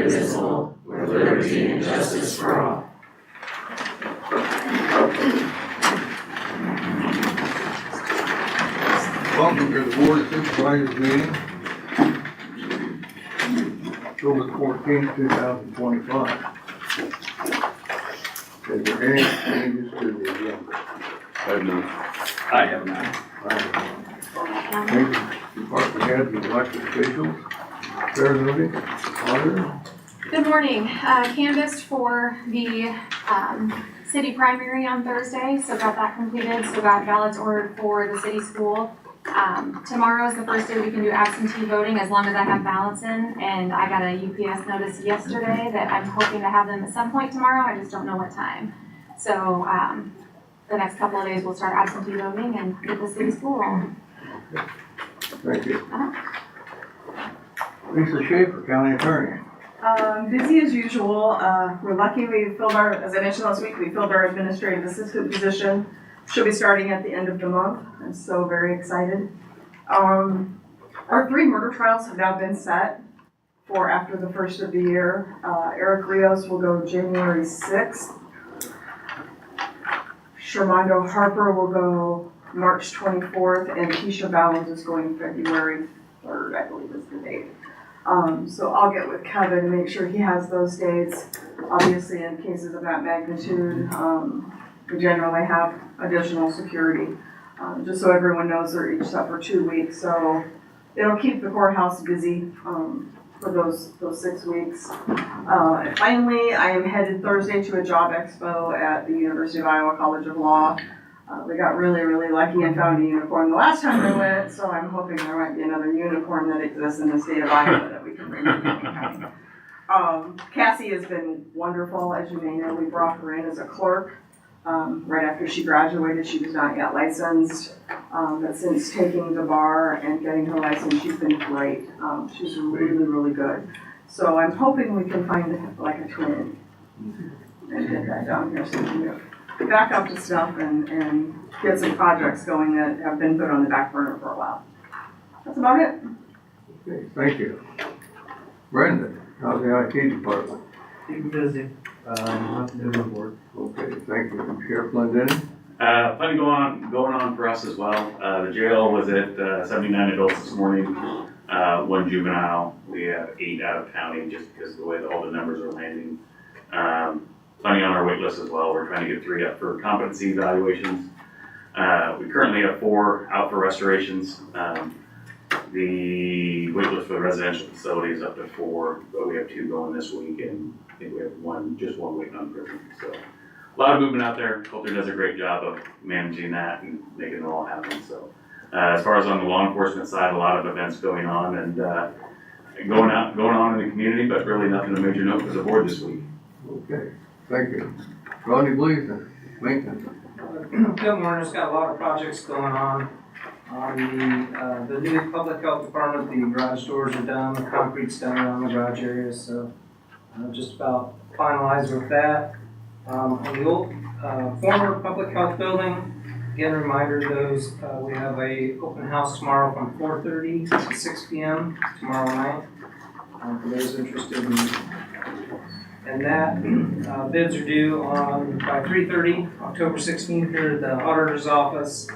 indivisible, with liberty and justice for all. Welcome to the Board of Supervisors meeting, October 14th, 2025. Is there any changes to the agenda? I have none. Thank you. Department heads and elected officials, fair voting, auditor. Good morning. Canvassed for the city primary on Thursday, so got that completed. So got ballots ordered for the city school. Tomorrow is the first day we can do absentee voting as long as I have ballots in. And I got a UPS notice yesterday that I'm hoping to have them at some point tomorrow. I just don't know what time. So the next couple of days we'll start absentee voting and get the city school on. Thank you. Lisa Schaefer, County Attorney. Busy as usual. We're lucky we filled our, as I mentioned last week, we filled our administrative assistant position. She'll be starting at the end of the month. I'm so very excited. Our 3 murder trials have now been set for after the first of the year. Eric Rios will go January 6th. Shermondo Harper will go March 24th, and Keisha Bowles is going February 3rd, I believe is the date. So I'll get with Kevin and make sure he has those dates. Obviously, in cases of that magnitude, we generally have additional security, just so everyone knows they're each set for 2 weeks. So it'll keep the courthouse busy for those 6 weeks. And finally, I am headed Thursday to a job expo at the University of Iowa College of Law. We got really, really lucky and found a unicorn the last time we went, so I'm hoping there might be another unicorn that exists in the state of Iowa that we can bring to County. Cassie has been wonderful, as you may know. We brought her in as a clerk right after she graduated. She was not yet licensed, but since taking the bar and getting her license, she's been great. She's really, really good. So I'm hoping we can find like a twin and get that down here so we can go back up to stuff and get some projects going that have been put on the back burner for a while. That's about it. Okay, thank you. Brendan, how's the IT department? Keep busy. Nothing to report. Okay, thank you. Sheriff Glendinning? Plenty going on for us as well. The jail was at 79 adults this morning, 1 juvenile. We have 8 out of county just because of the way that all the numbers are landing. Plenty on our wait list as well. We're trying to get 3 up for competency evaluations. We currently have 4 out for restorations. The wait list for the residential facility is up to 4, but we have 2 going this week, and I think we have just one waiting on prison. So a lot of movement out there. Coulter does a great job of managing that and making it all happen. So as far as on the law enforcement side, a lot of events going on and going on in the community, but really nothing of major note for the board this week. Okay, thank you. Rodney Gleason, maintenance. Good morning. Just got a lot of projects going on. The new public health department, the garage doors are done, the concrete's done around the garage areas, so just about finalized with that. On the old former public health building, again, reminder those, we have a open house tomorrow from 4:30 to 6 p.m. tomorrow night, for those interested in that. Bids are due by 3:30, October 16th here at the auditor's office.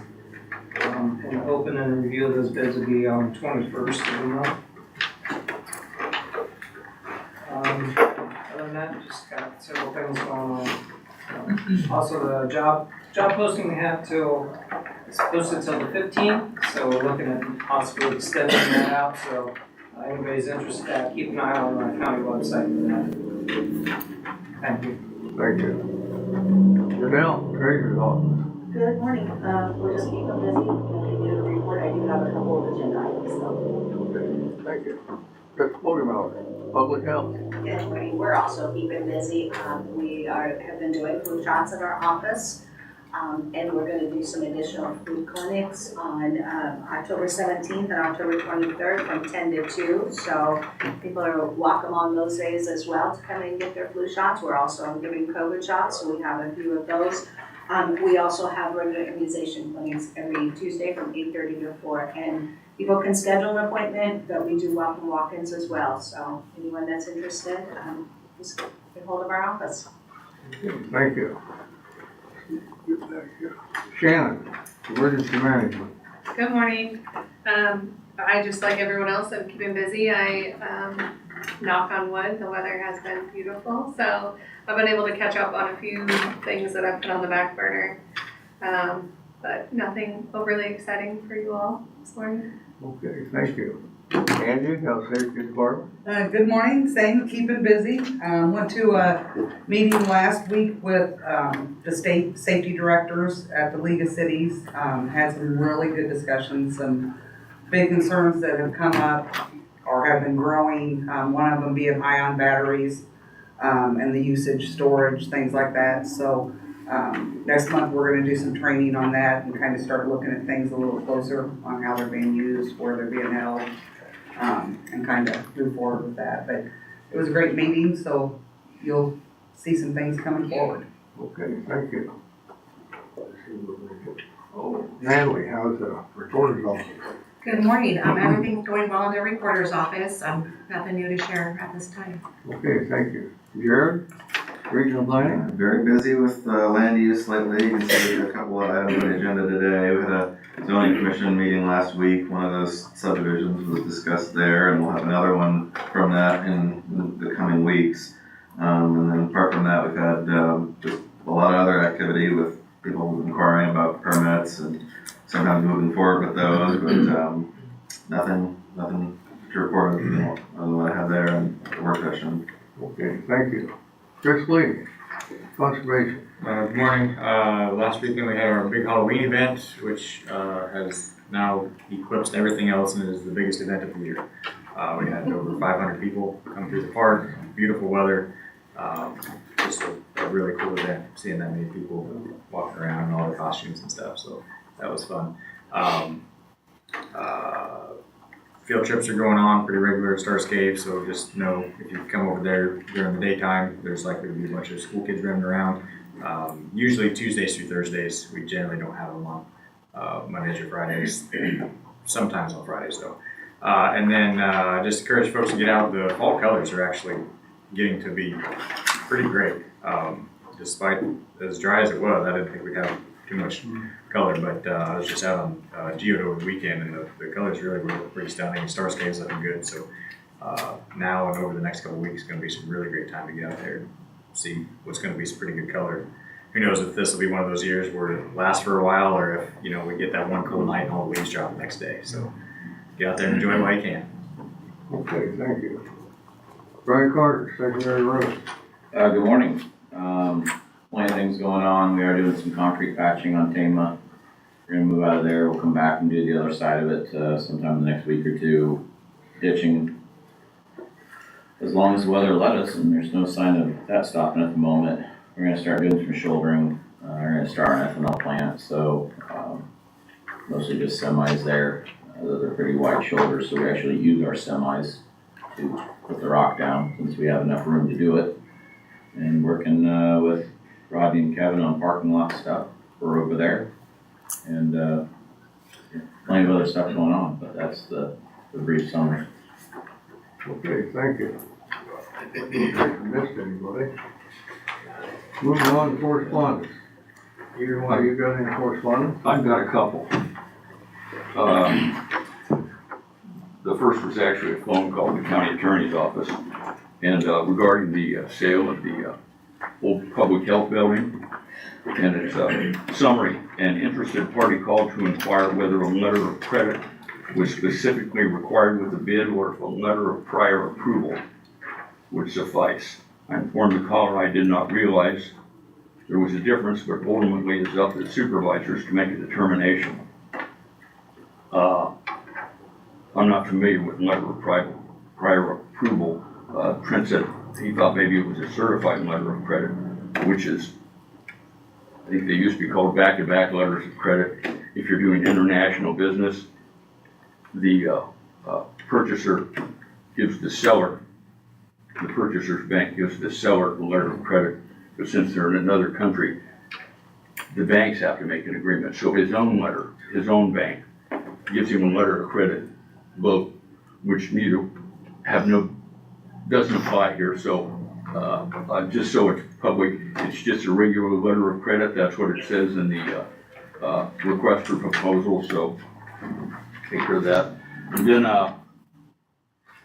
And the open and review of those bids will be on the 21st of the month. Other than that, just got several things going on. Also, the job posting we have it's posted till the 15th, so we're looking at possibly extending that out. So anybody's interested, keep an eye on our county website for that. Thank you. Thank you. Janelle, Treasurer's Office. Good morning. We're just keeping busy. Nothing new to report. I do have a couple of agenda items though. Okay, thank you. Chris Fulgermauer, Public Health. Good morning. We're also keeping busy. We have been doing flu shots at our office. And we're going to do some additional flu clinics on October 17th and October 23rd from 10 to 2. So people are welcome on those days as well to come and get their flu shots. We're also giving COVID shots, so we have a few of those We also have regular immunization clinics every Tuesday from 8:30 to 4, and people can schedule an appointment, but we do welcome walk-ins as well, so anyone that's interested, just get hold of our office. Okay, thank you. Get back here. Shannon, emergency management. Good morning. I just like everyone else, I'm keeping busy. I, knock on wood, the weather has been beautiful, so I've been able to catch up on a few things that I've put on the back burner. But nothing overly exciting for you all this morning. Okay, thank you. Angie, Health Safety Department. Good morning, same, keeping busy. Went to a meeting last week with the state safety directors at the League of Cities. Had some really good discussions, some big concerns that have come up or have been growing. One of them being ion batteries and the usage, storage, things like that. So next month we're gonna do some training on that and kind of start looking at things a little closer on how they're being used, where they're being held. And kind of move forward with that. But it was a great meeting, so you'll see some things coming forward. Okay, thank you. Oh, Natalie, how's the recorder's office? Good morning. Everything's going well in the recorder's office. Nothing new to share at this time. Okay, thank you. Jared, regional planning? Very busy with land use lately. You can see a couple of items on the agenda today. We had a zoning commission meeting last week. One of those subdivisions was discussed there, and we'll have another one from that in the coming weeks. And then apart from that, we've had just a lot of other activity with people inquiring about permits and sometimes moving forward with those, but nothing to report on what I have there in the work session. Okay, thank you. Chris Lee, Conservation. Good morning. Last weekend we had our big Halloween event, which has now eclipsed everything else and is the biggest event of the year. We had over 500 people come through the park, beautiful weather. Just a really cool event, seeing that many people walking around in all their costumes and stuff, so that was fun. Field trips are going on pretty regular at Starscape, so just know if you come over there during the daytime, there's likely to be a bunch of school kids running around. Usually Tuesdays through Thursdays, we generally don't have them on Mondays or Fridays, sometimes on Fridays though. And then just encourage folks to get out. The fall colors are actually getting to be pretty great. Despite as dry as it was, I didn't think we'd have too much color, but I was just out on Geode over the weekend, and the colors really were pretty stunning. Starscape's looking good, so now and over the next couple of weeks, it's going to be some really great time to get out there and see what's going to be some pretty good color. Who knows if this will be one of those years where it lasts for a while, or if we get that one cold night and all the leaves drop the next day. So get out there and enjoy it while you can. Okay, thank you. Brian Carter, Secondary Road. Good morning. Plenty of things going on. We are doing some concrete patching on Tama. We're gonna move out of there. We'll come back and do the other side of it sometime in the next week or two. Ditching, as long as the weather let us, and there's no sign of that stopping at the moment. We're gonna start doing some shouldering. We're gonna start an ethanol plant, so mostly just semis there. Those are pretty wide shoulders, so we actually use our semis to put the rock down since we have enough room to do it. And working with Rodney and Kevin on parking lot stuff. We're over there. And plenty of other stuff going on, but that's the brief summary. Okay, thank you. Missed anybody? Moving on to correspondence. Either one, you got any correspondence? I've got a couple. The first was actually a phone call to the county attorney's office, and regarding the sale of the old public health building. And it's a summary. An interested party called to inquire whether a letter of credit was specifically required with the bid, or if a letter of prior approval would suffice. I informed the caller I did not realize there was a difference, but ultimately it's up to the supervisors to make a determination. I'm not familiar with letter of prior approval. Trent said he thought maybe it was a certified letter of credit, which is, I think they used to be called back-to-back letters of credit. If you're doing international business, the purchaser gives the seller, the purchaser's bank gives the seller the letter of credit. But since they're in another country, the banks have to make an agreement. So his own letter, his own bank, gives him a letter of credit, both, which doesn't apply here. So, just so it's public, it's just a regular letter of credit. That's what it says in the, request for proposal. So take care of that. And then, I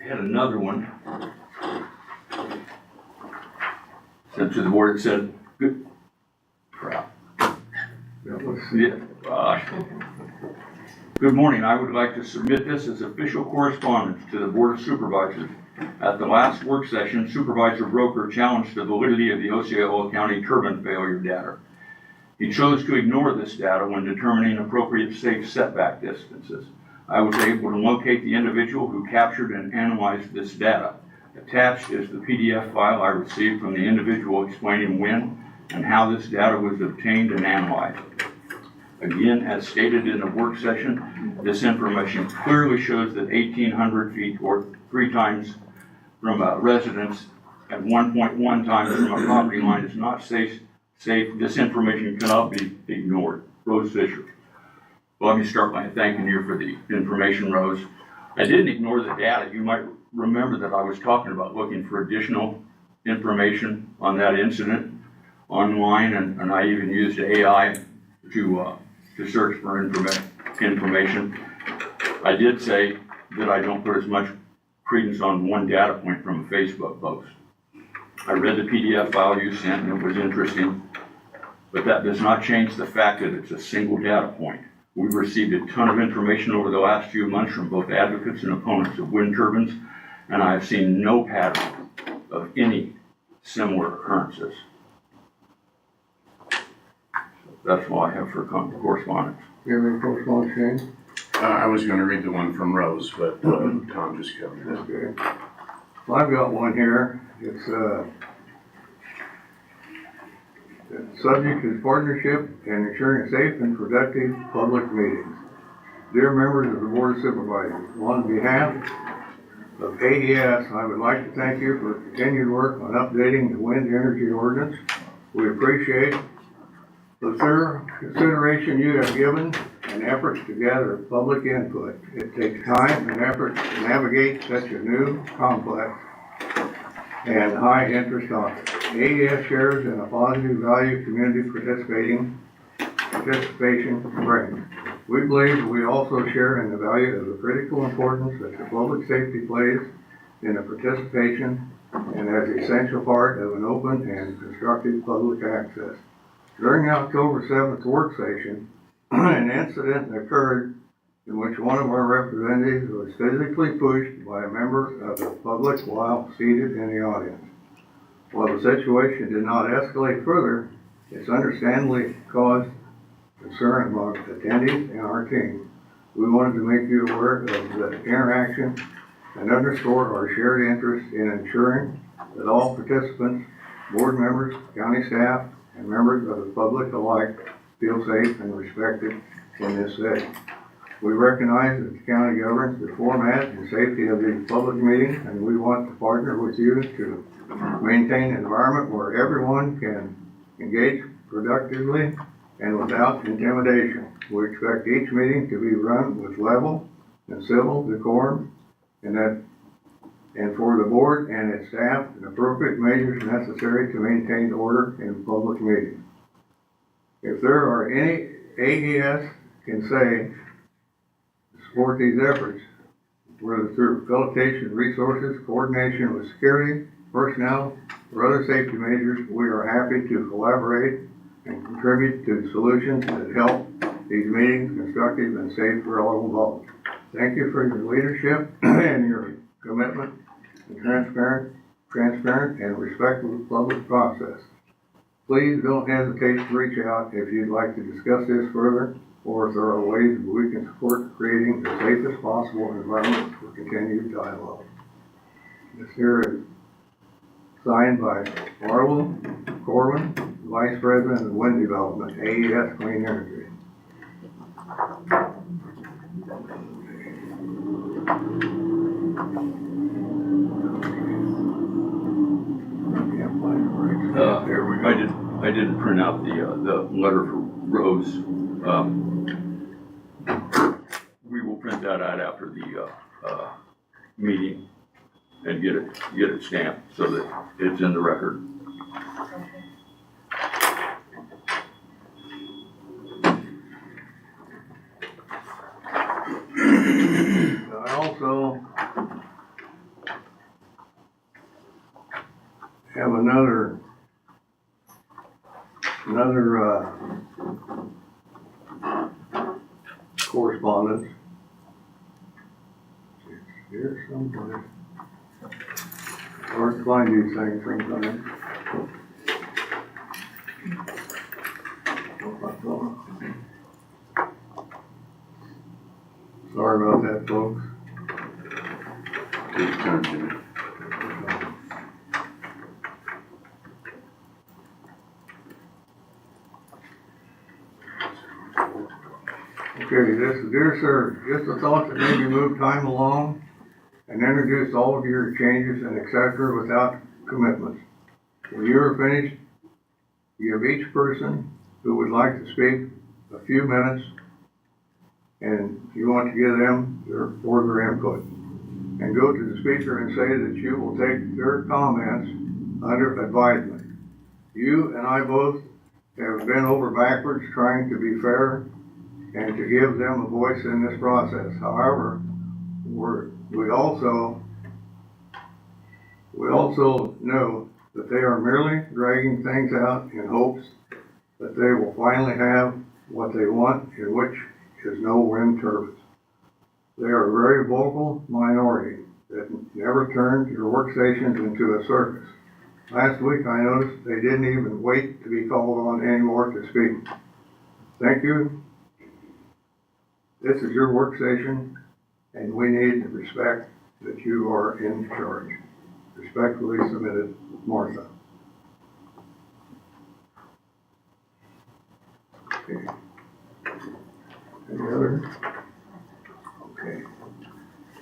had another one. Sent to the board, it said, good, crap. Yeah, gosh. Good morning, I would like to submit this as official correspondence to the Board of Supervisors. At the last work session, Supervisor Broker challenged the validity of the Osceola County turbine failure data. He chose to ignore this data when determining appropriate safe setback distances. I was able to locate the individual who captured and analyzed this data. Attached is the PDF file I received from the individual explaining when and how this data was obtained and analyzed. Again, as stated in the work session, this information clearly shows that 1,800 feet or 3 times from a residence and 1.1 times from a property line is not safe. This information cannot be ignored. Rose Fisher. Well, let me start by thanking you for the information, Rose. I didn't ignore the data. You might remember that I was talking about looking for additional information on that incident online, and I even used AI to search for information. I did say that I don't put as much credence on one data point from a Facebook post. I read the PDF file you sent and it was interesting, but that does not change the fact that it's a single data point. We've received a ton of information over the last few months from both advocates and opponents of wind turbines, and I have seen no pattern of any similar occurrences. That's all I have for correspondence. You have any correspondence, Shane? I was gonna read the one from Rose, but Tom just covered it. Okay. Well, I've got one here. It's, the subject is partnership and ensuring safe and productive public meetings. Dear members of the Board of Supervisors, on behalf of AES, I would like to thank you for continued work on updating the wind energy ordinance. We appreciate the thorough consideration you have given and efforts to gather public input. It takes time and effort to navigate such a new, complex, and high interest topic. AES shares in a positive value community participation brings. We believe we also share in the value of the critical importance that the public safety plays in the participation and as an essential part of an open and constructive public access. During the October 7th work session, an incident occurred in which one of our representatives was physically pushed by a member of the public while seated in the audience. While the situation did not escalate further, it's understandably caused concern among attendees and our team. We wanted to make you aware of the interaction and underscore our shared interest in ensuring that all participants, board members, county staff, and members of the public alike feel safe and respected in this setting. We recognize that the county governs the format and safety of these public meetings, and we want to partner with you to maintain an environment where everyone can engage productively and without intimidation. We expect each meeting to be run with level and civil decorum, and for the board and its staff, and appropriate measures necessary to maintain order in public meetings. If there are any AES can say to support these efforts, whether through facilitation resources, coordination with security, personnel, or other safety measures, we are happy to collaborate and contribute to solutions that help these meetings constructive and safe for all involved. Thank you for your leadership and your commitment to transparent and respectful public process. Please don't hesitate to reach out if you'd like to discuss this further, or if there are ways we can support creating the safest possible environment for continued dialogue. This here is signed by Marlo Corwin, Vice President of Wind Development, AES Clean Energy. There we go. I didn't print out the letter for Rose. We will print that out after the, meeting and get it stamped so that it's in the record. I also have another correspondence. It's here someplace. Hard to find these things sometimes. Sorry about that, folks. Take your time, Jimmy. Okay, dear sir, just a thought to maybe move time along and introduce all of your changes and et cetera without commitments. When you are finished, give each person who would like to speak a few minutes, and you want to give them their further input. And go to the speaker and say that you will take their comments under advisement. You and I both have been over backwards trying to be fair and to give them a voice in this process. However, we also know that they are merely dragging things out in hopes that they will finally have what they want, in which is no wind turbines. They are a very vocal minority that never turned your workstations into a circus. Last week I noticed they didn't even wait to be called on anymore to speak. Thank you. This is your workstation, and we need to respect that you are in charge. Respectfully submitted, Martha. Okay. Any other? Okay.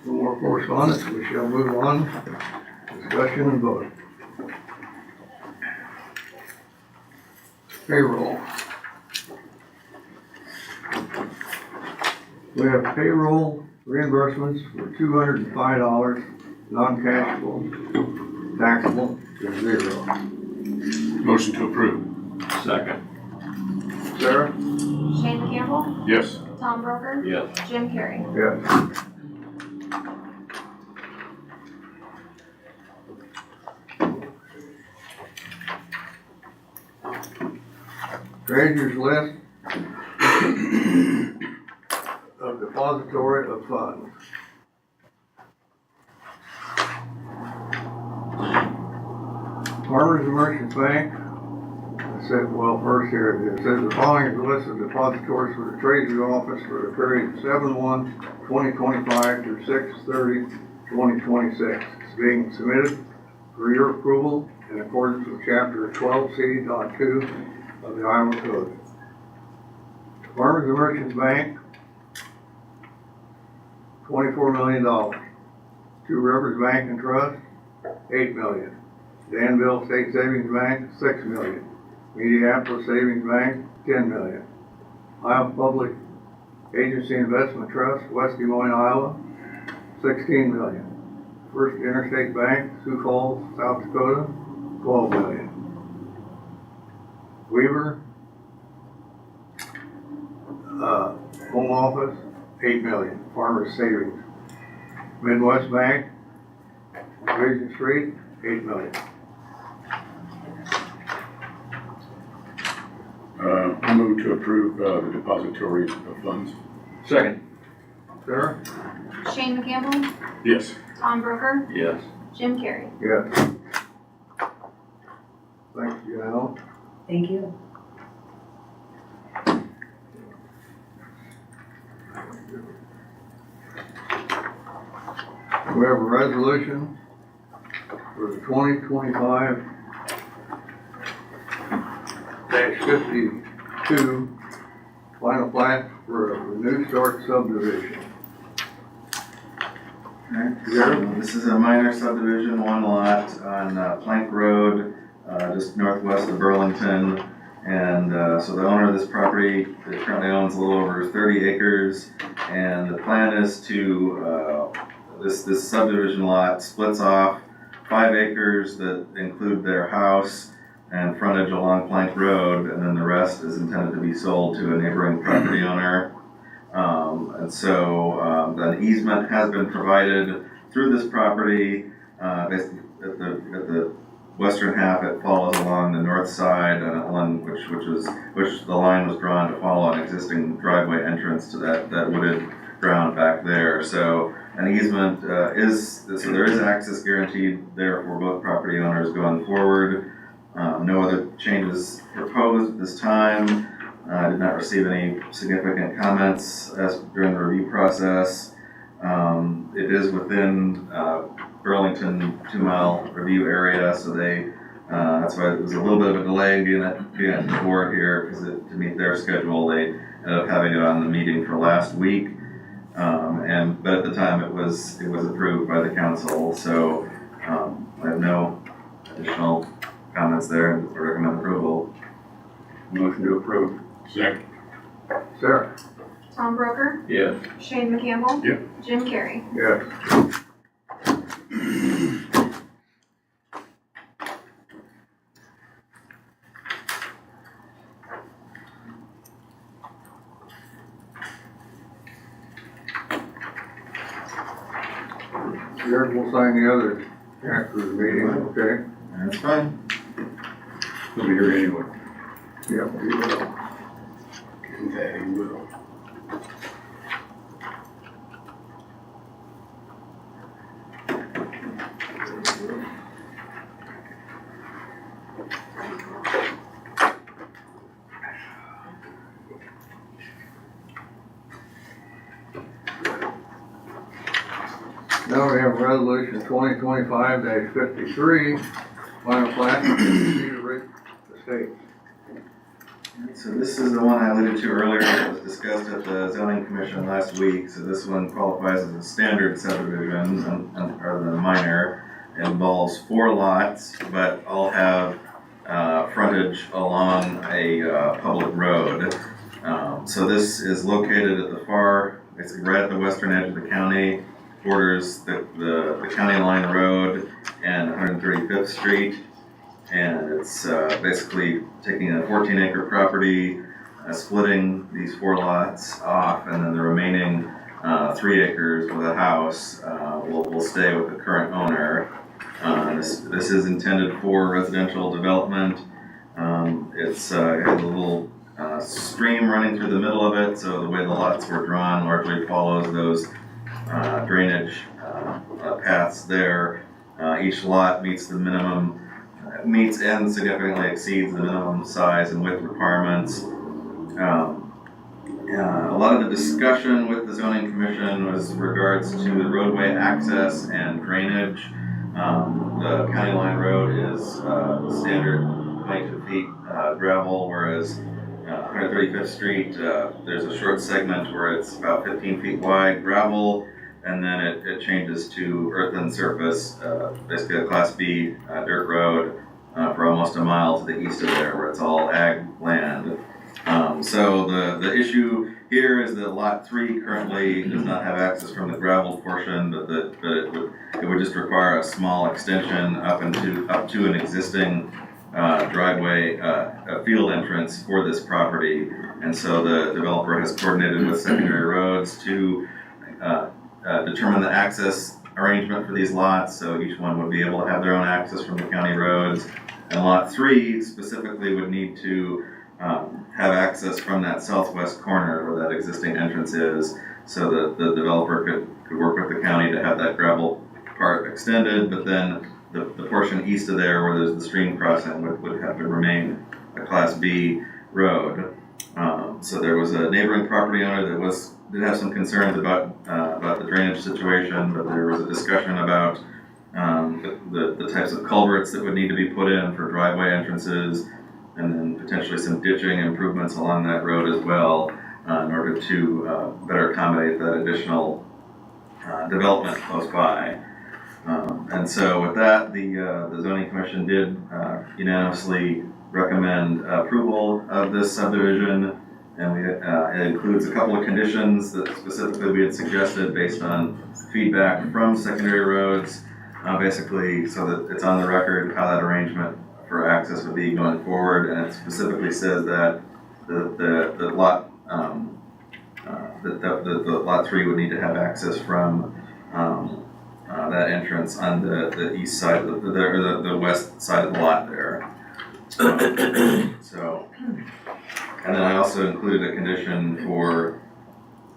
No more correspondence. We shall move on. Discussion and vote. Payroll. We have payroll reimbursements for $205, non-cashable, taxable is zero. Motion to approve. Second. Sarah? Shane Campbell, Yes. Tom Broker, Yes. Jim Carrey. Yes. Treasurer's list of depository of funds. Farmers and Merchants Bank, it said, well, first here it says the following is a list of depositories for the Treasury Office for the period 7/1/2025 through 6/30/2026. It's being submitted for your approval in accordance with Chapter 12C.2 of the Iowa Code. Farmers and Merchants Bank, $24 million. Two Rivers Bank and Trust, $8 million. Danville State Savings Bank, $6 million. Mediapolis Savings Bank, $10 million. Iowa Public Agency Investment Trust, West Des Moines, Iowa, $16 million. First Interstate Bank, Sioux Falls, South Dakota, $12 million. Weaver, Home Office, $8 million. Farmers Savings. Midwest Bank, Division Street, $8 million. I move to approve the depository of funds. Second. Sarah? Shane Campbell, Yes. Tom Broker, Yes. Jim Carrey. Yes. Thanks, Janelle. Thank you. We have a resolution for the 2025-52 final plat for a New Start subdivision. This is a minor subdivision, one lot on Plank Road. just northwest of Burlington. And so the owner of this property currently owns a little over 30 acres, and the plan is to, this subdivision lot splits off 5 acres that include their house and frontage along Plank Road, and then the rest is intended to be sold to a neighboring property owner. And so an easement has been provided through this property. Basically at the western half, it follows along the north side, and along which the line was drawn to follow an existing driveway entrance to that wooded ground back there. So an easement so there is access guaranteed there for both property owners going forward. No other changes proposed at this time. I did not receive any significant comments during the review process. It is within Burlington 2-mile review area, so that's why it was a little bit of a delay being at the board here, because to meet their schedule, they ended up having it on the meeting for last week. But at the time it was approved by the council, so I have no additional comments there and recommend approval. Motion to approve. Second. Sarah? Tom Broker, Yes. Shane McCampbell. Yep. Jim Carrey. Yes. Here, we'll sign the other after the meeting, okay? That's fine. We'll be here anyway. Yep, we will. That he will. Now we have resolution 2025-53, final plat of Cedar Ridge Estate. So this is the one I alluded to earlier that was discussed at the zoning commission last week. So this one qualifies as a standard subdivision rather than a minor. It involves 4 lots, but all have frontage along a public road. So this is located at basically right at the western edge of the county, borders the county line road and 135th Street. And it's basically taking a 14-acre property, splitting these 4 lots off, and then the remaining 3 acres with a house will stay with the current owner. This is intended for residential development. It has a little stream running through the middle of it, so the way the lots were drawn largely follows those drainage paths there. Each lot meets and significantly exceeds the minimum size and width requirements. A lot of the discussion with the zoning commission was regards to the roadway access and drainage. The county line road is standard 22 feet gravel, whereas 135th Street, there's a short segment where it's about 15 feet wide gravel, and then it changes to earthen surface, basically a Class B dirt road for almost a mile to the east of there, where it's all ag land. So the issue here is that Lot 3 currently does not have access from the gravel portion, but it would just require a small extension up to an existing driveway, a field entrance for this property. And so the developer has coordinated with secondary roads to determine the access arrangement for these lots, so each one would be able to have their own access from the county roads. And Lot 3 specifically would need to have access from that southwest corner where that existing entrance is, so that the developer could work with the county to have that gravel part extended, but then the portion east of there where there's the stream crossing would have to remain a Class B road. So there was a neighboring property owner that did have some concerns about the drainage situation, but there was a discussion about the types of culverts that would need to be put in for driveway entrances, and then potentially some ditching improvements along that road as well, in order to better accommodate that additional development close by. And so with that, the zoning commission did unanimously recommend approval of this subdivision. And it includes a couple of conditions that specifically we had suggested based on feedback from secondary roads. Basically, so that it's on the record how that arrangement for access would be going forward. And it specifically says that the lot, the lot 3 would need to have access from that entrance on the east side, or the west side of the lot there. So, and then I also included a condition for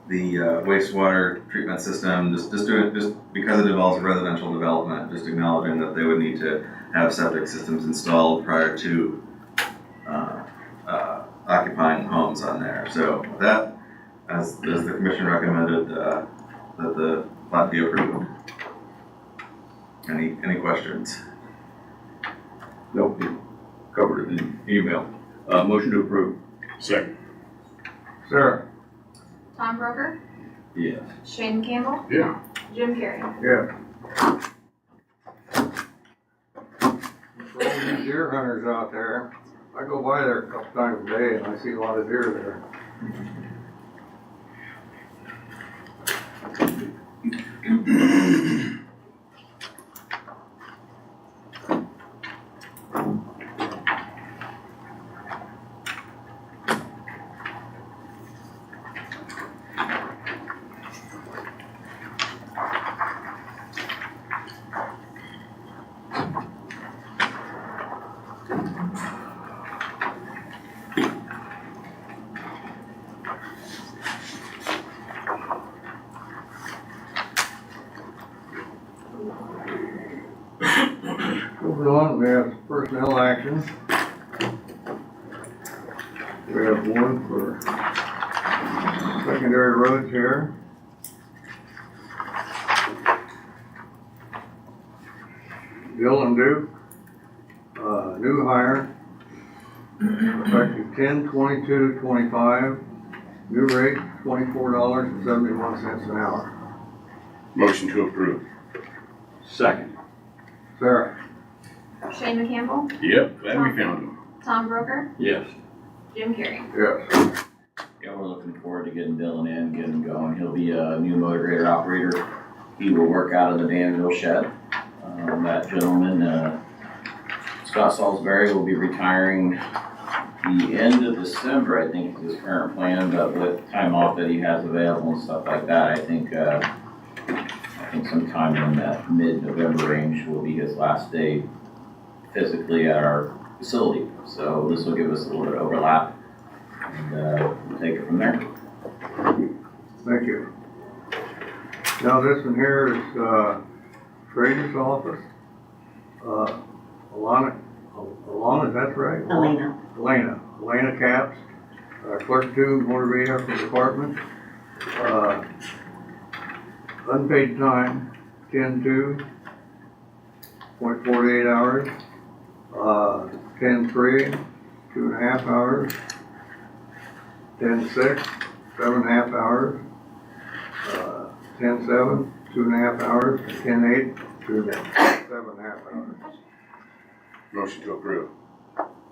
the wastewater treatment system, just because it involves residential development, just acknowledging that they would need to have septic systems installed prior to occupying homes on there. So that, as the commission recommended, that the lot be approved. Any questions? Nope, you covered it in email. Motion to approve. Second. Sarah? Tom Broker, Yes. Shane Campbell, Yeah. Jim Carrey. Yeah. For all these deer hunters out there, I go by there a couple times a day and I see a lot of deer there. Moving on, we have personnel action. We have one for secondary roads here. Dylan Duke, new hire, effective 10/22/25, new rate $24.71 an hour. Motion to approve. Second. Sarah? Shane Campbell, Yep, glad we found him. Tom Broker, Yes. Jim Carrey. Yes. Yeah, we're looking forward to getting Dylan in, getting him going. He'll be a new motor grader operator. He will work out of the Danville shed. That gentleman, Scott Salisbury, will be retiring the end of December, I think is his current plan, but with time off that he has available and stuff like that, I think sometime in that mid-November range will be his last day physically at our facility. So this will give us a little bit of overlap, and we'll take it from there. Thank you. Now this one here is, Trader's office. Alana, that's right? Elena Caps, clerk 2, motor vehicle department. Unpaid time, 10/2, 0.48 hours. 10/3, 2.5 hours. 10/6, 7.5 hours. 10/7, 2.5 hours. 10/8, 7.5 hours. Motion to approve.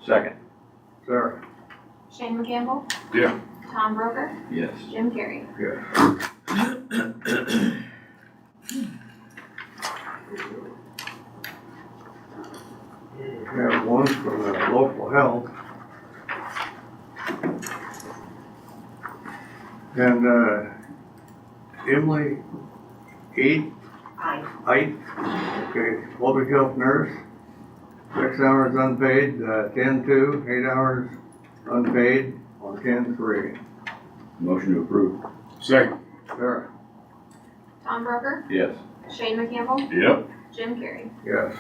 Second. Sarah? Shane Campbell, Yeah. Tom Broker, Yes. Jim Carrey. Yes. We have one from the local health. And, Emily Ait, okay, public health nurse, 6 hours unpaid, 10/2, 8 hours unpaid on 10/3. Motion to approve. Second. Sarah? Tom Broker, Yes. Shane Campbell, Yep. Jim Carrey. Yes.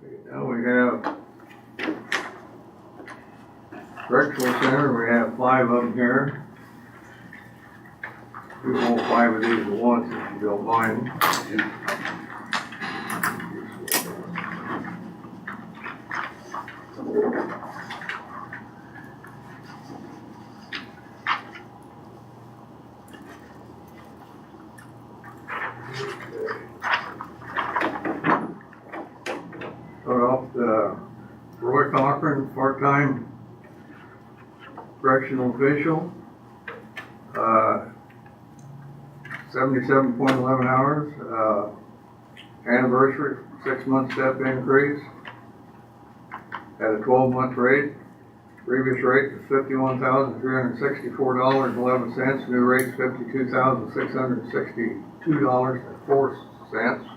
Okay, now we have Correctional Center, we have 5 of them here. We want 5 of these at once if you don't mind. Roy Cochran, part-time correctional official, 77.11 hours, anniversary, 6-month step increase at a 12-month rate. Previous rate is $51,364.11. New rate is $52,662.04.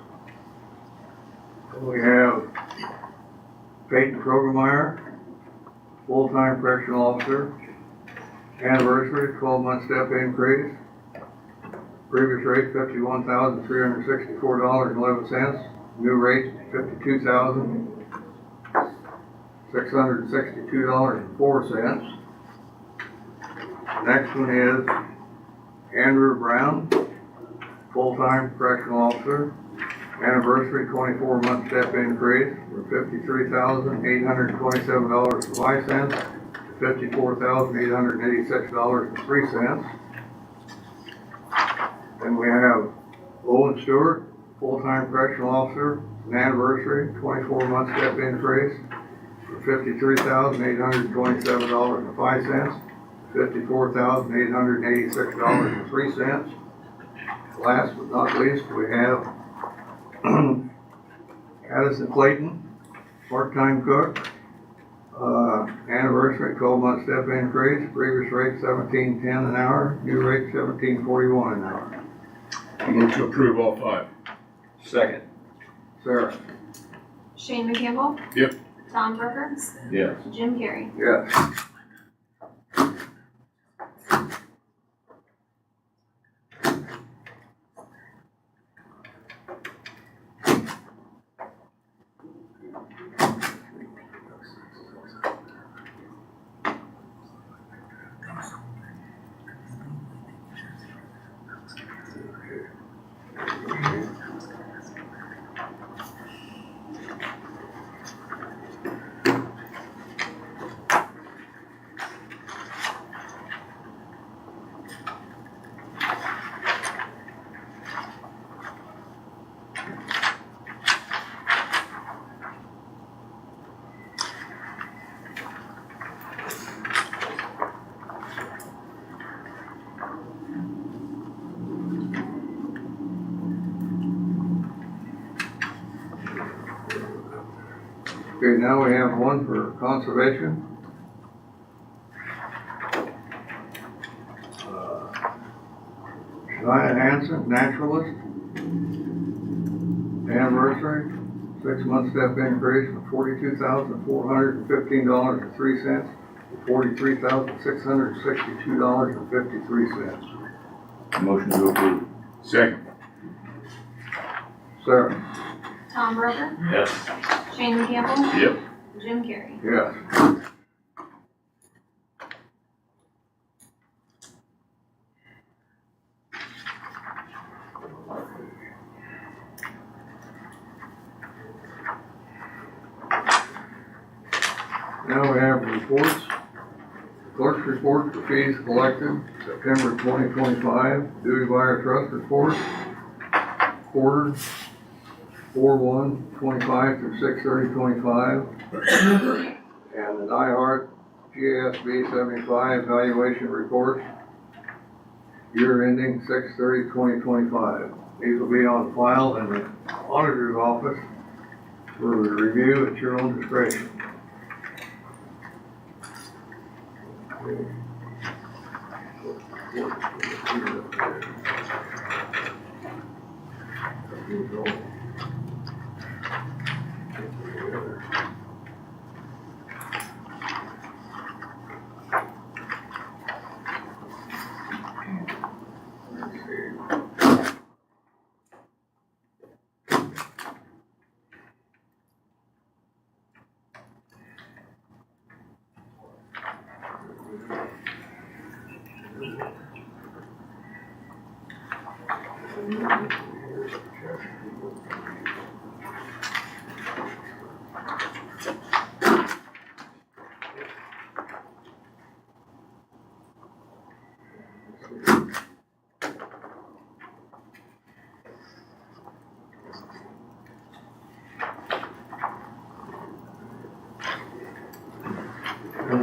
We have Peyton Krogermeyer, full-time correctional officer, anniversary, 12-month step increase. Previous rate $51,364.11. New rate $52,662.04. Next one is Andrew Brown, full-time correctional officer, anniversary 24-month step increase from $53,827.05 to $54,886.03. Then we have Owen Stewart, full-time correctional officer, an anniversary 24-month step increase from $53,827.05 to $54,886.03. Last but not least, we have Addison Clayton, part-time cook, anniversary 12-month step increase, previous rate $17.10 an hour, new rate $17.41 an hour. Move to approve all 5. Second. Sarah? Shane McCampbell. Yep. Tom Berger. Yes. Jim Carrey. Yes. Okay, now we have one for conservation. Shania Hansen, naturalist. Anniversary, 6-month step increase from $42,415.03 to $43,662.53. Motion to approve. Second. Sarah? Tom Berger. Yes. Shane McCampbell. Yep. Jim Carrey. Yes. Now we have reports. Clerk's report for fees collected, September 2025, duty buyer trust report, quarter 4/1/25 through 6/30/25, and the NIHART GASB 75 valuation report, year ending 6/30/2025. These will be on file in the auditor's office for review at your own discretion.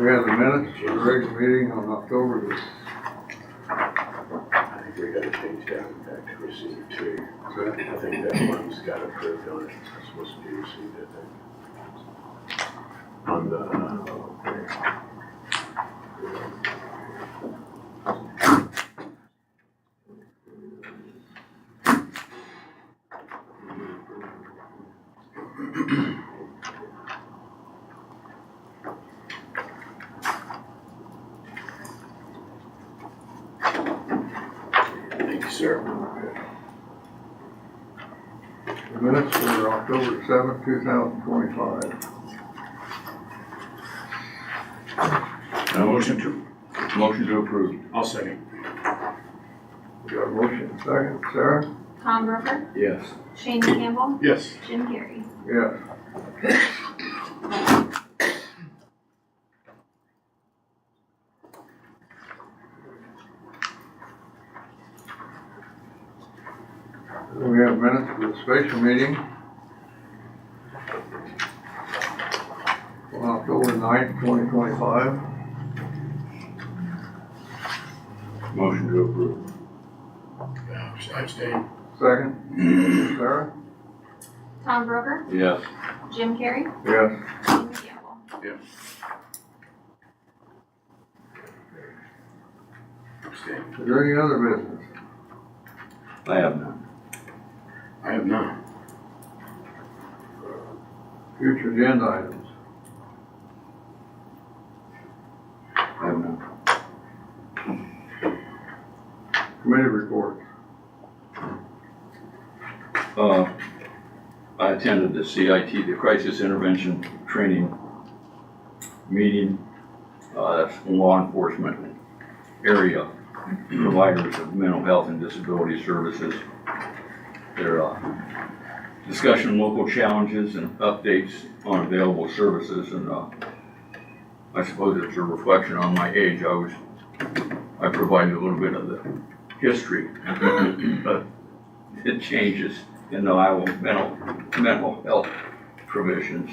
We have the minutes for the regular meeting on October the, I think we gotta change that back to received too. I think that one's got approved on it, it's supposed to be received, I think. On the, thank you, sir. the minutes for October the 7th, 2025. Motion to approve. I'll second. We got a motion, second, Sarah? Tom Broker, Yes. Shane Campbell, Yes. Jim Carrey. Yes. We have minutes for the special meeting on October 9th, 2025. Motion to approve. I abstain. Second, Sarah? Tom Broker, Yes. Jim Carrey, Yes. Shane Campbell. Abstain. Is there any other business? I have none. I have none. Future agenda items? I have none. Committee reports? I attended the CIT, the Crisis Intervention Training meeting. That's law enforcement area providers of mental health and disability services. Their discussion of local challenges and updates on available services, and I suppose it's a reflection on my age. I provided a little bit of the history, but it changes in the Iowa mental health provisions.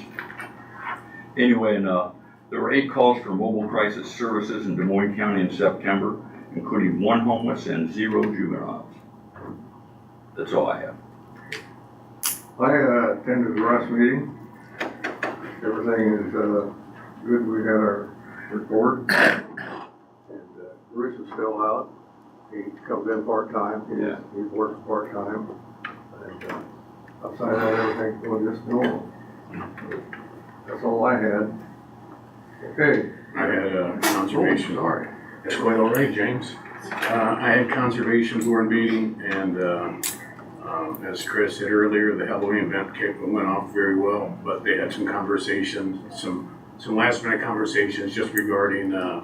Anyway, there were 8 calls for mobile crisis services in Des Moines County in September, including 1 homeless and 0 juveniles. That's all I have. I attended the last meeting. Everything is good. We had our report. And Bruce is still out. He comes in part-time. Yeah. He works part-time. And outside of that, everything's going just normal. That's all I had. Okay. I had conservation. Sorry. That's quite all right, James. I had conservation board meeting, and as Chris said earlier, the Halloween event went off very well, but they had some conversations, some last minute conversations just regarding the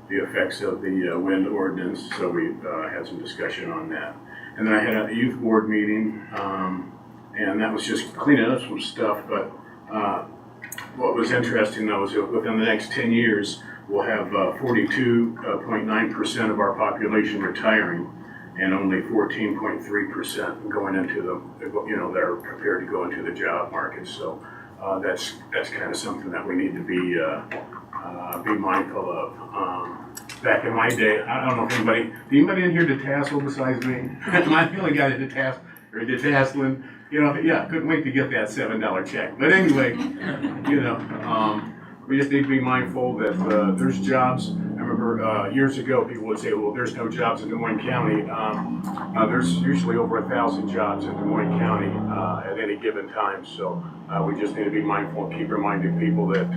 effects of the wind ordinance, so we had some discussion on that. And then I had a youth board meeting, and that was just cleaning up some stuff, but what was interesting though is that within the next 10 years, we'll have 42.9% of our population retiring and only 14.3% going into that are prepared to go into the job market. So that's kind of something that we need to be mindful of. Back in my day, I don't know if anybody in here did tassel besides me? Am I the only guy that did tasseling? Couldn't wait to get that $7 check. But anyway, we just need to be mindful that there's jobs. I remember years ago, people would say, well, there's no jobs in Des Moines County. There's usually over 1,000 jobs in Des Moines County at any given time. So we just need to be mindful and keep reminding people that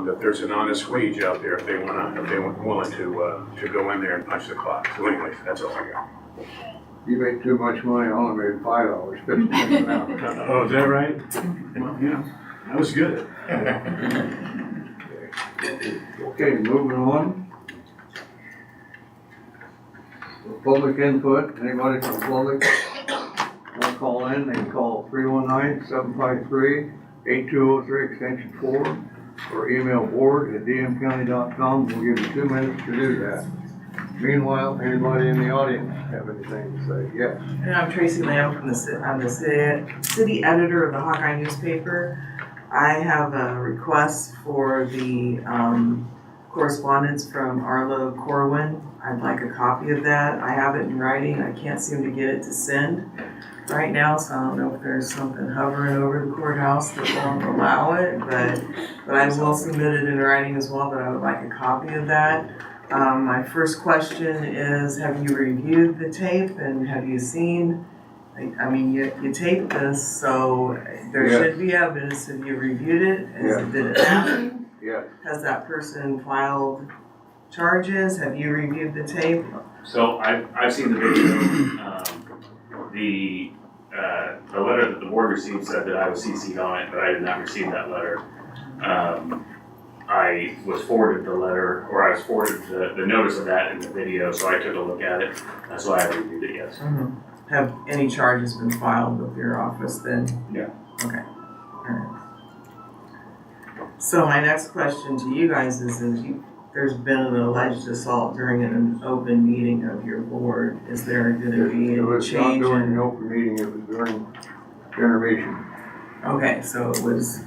that there's an honest wage out there if they were willing to go in there and punch the clock. So anyways, that's all I got. You made too much money. I only made $5, 50 cents an hour. Oh, is that right? Well, that was good. Okay, moving on. Public input, anybody from the public want to call in, they can call 319-753-8203 extension 4 or email board@dmcounty.com. We'll give you 2 minutes to do that. Meanwhile, anybody in the audience have anything to say? Yes. And I'm Tracy Lamb from I'm the city editor of the Hawkeye newspaper. I have a request for the correspondence from Arlo Corwin. I'd like a copy of that. I have it in writing. I can't seem to get it to send right now, so I don't know if there's something hovering over the courthouse that won't allow it, but I will submit it in writing as well, but I would like a copy of that. My first question is, have you reviewed the tape and have you seen, I mean, you taped this, so there Yes. should be evidence. Have you reviewed it? Yes. Did it happen? Yes. Has that person filed charges? Have you reviewed the tape? So I've seen the video. The letter that the board received said that I was CC'd on it, but I did not receive that letter. I was forwarded the letter, or I was forwarded the notice of that in the video, so I took a look at it. That's why I reviewed it, yes. Have any charges been filed with your office then? Yeah. Okay, alright. So my next question to you guys is there's been an alleged assault during an open meeting of your board. Is there gonna be It any was not change during in? an open meeting, it was during intermission. Okay, so it was,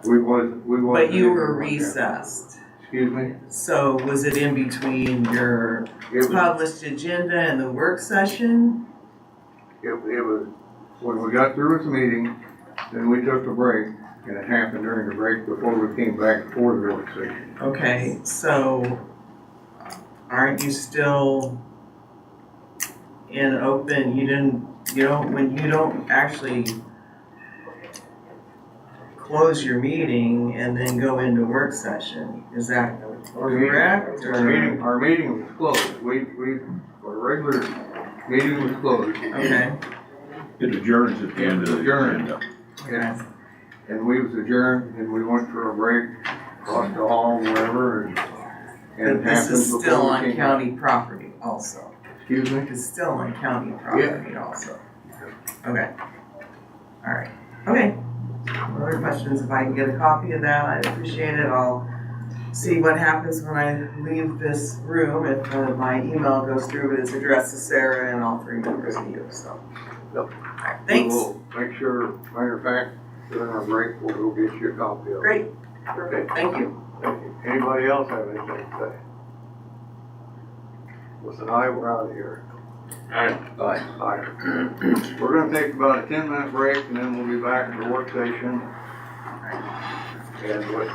We was. but you were recessed. Excuse me? So was it in between your It was, published agenda and the work session? it was, when we got through with the meeting, then we took a break, and it happened during the break before we came back for the work session. Okay, so aren't you still in open, when you don't actually close your meeting and then go into work session, is that correct? Our meeting was closed. Our regular meeting was closed. Okay, It adjourns at the end of the Adjourned. agenda. okay, And we was adjourned, and we went for a break, across the hall, wherever, and it but this happened is before still we on came back. county property also. Excuse me? It's still on county property also. Okay, alright, okay. Other questions, if I can get a copy of that, I'd appreciate it. I'll see what happens when I leave this room, if my email goes through, but it's addressed to Sarah and all three members of you, so. Yep. Alright, thanks. We will make sure, matter of fact, during our break, we'll go get you a copy of it. Great, perfect, thank you. Thank you. Anybody else have anything to say? With an eye, we're out of here. Alright. Aye. We're gonna take about a 10-minute break, and then we'll be back at the work station. And with,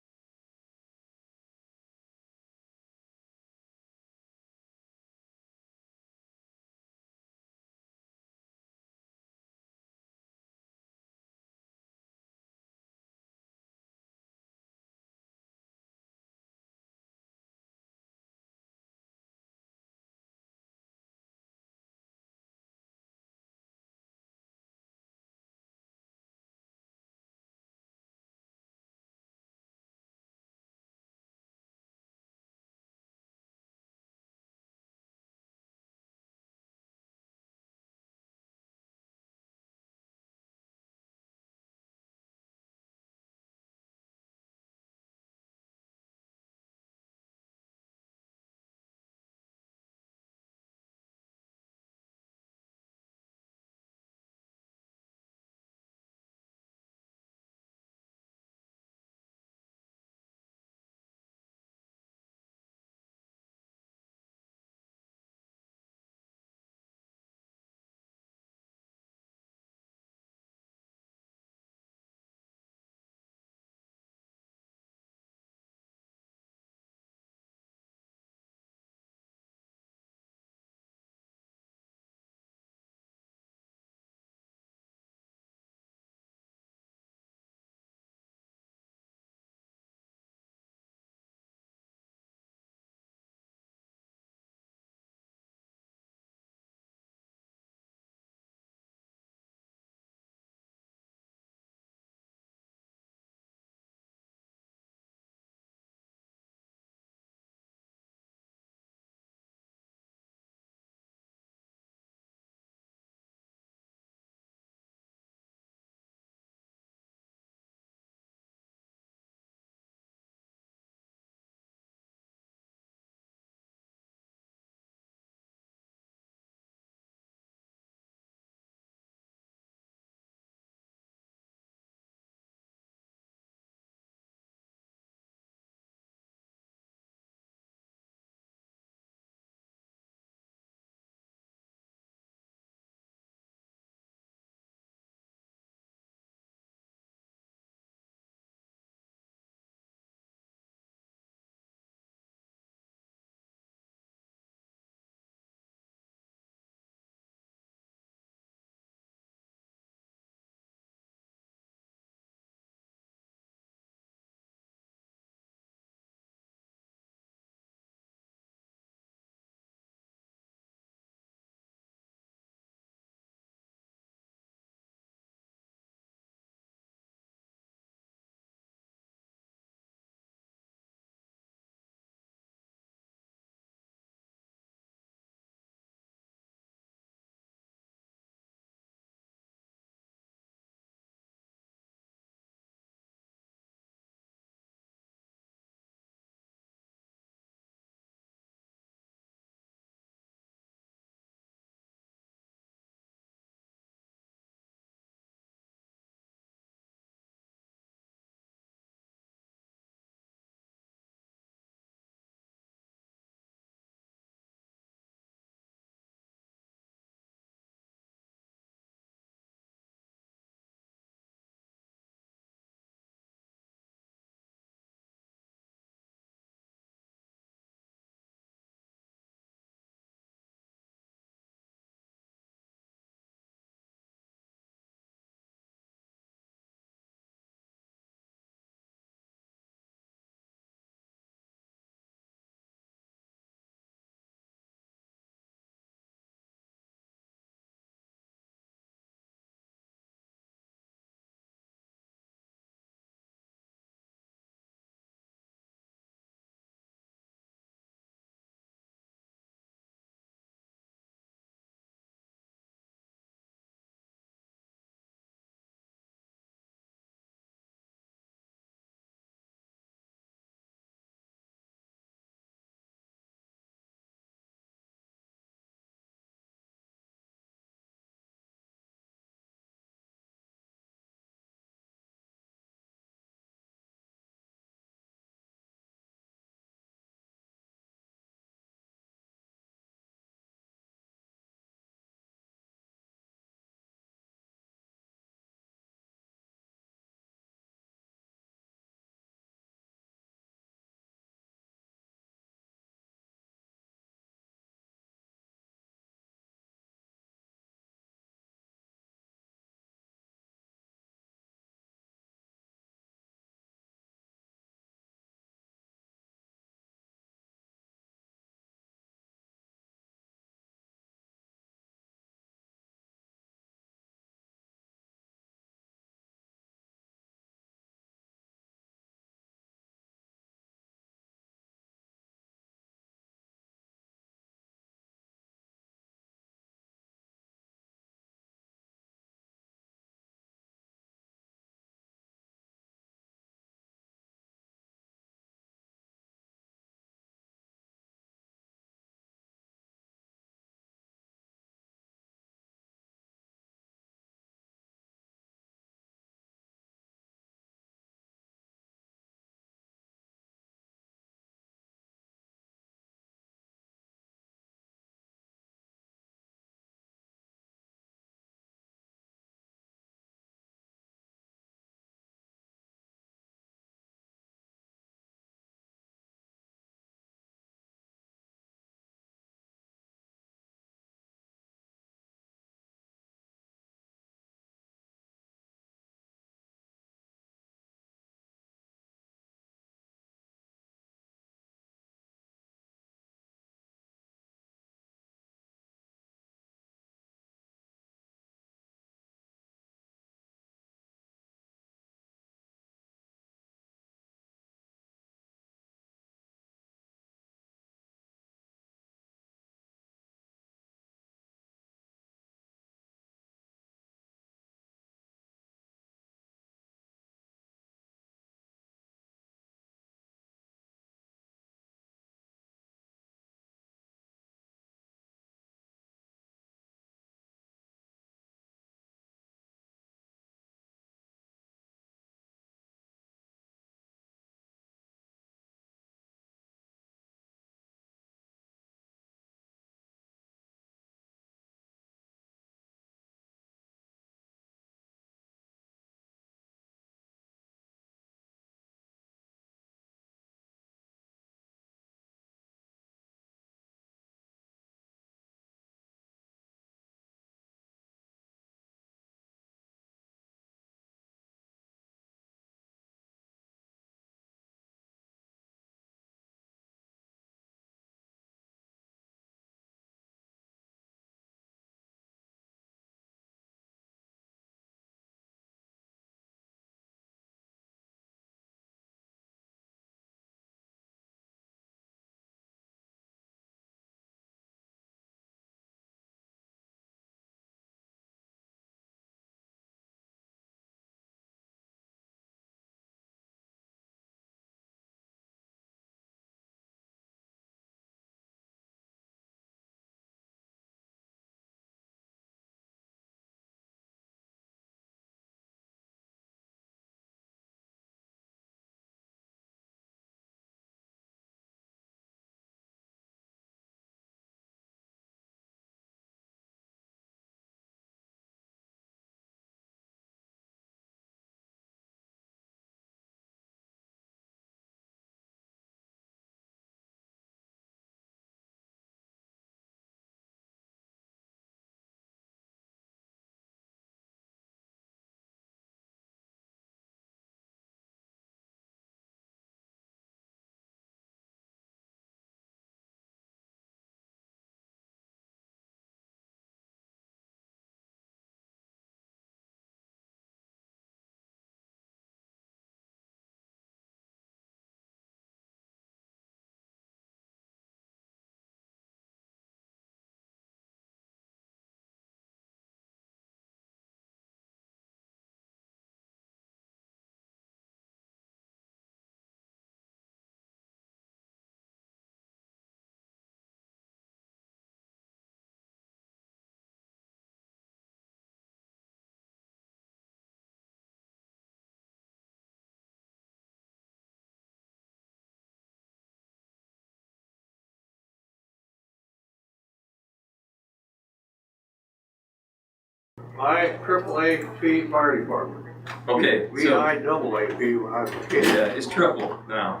IAAP Fire Department. Okay, We so, IAAP when I was a kid. yeah, it's triple now.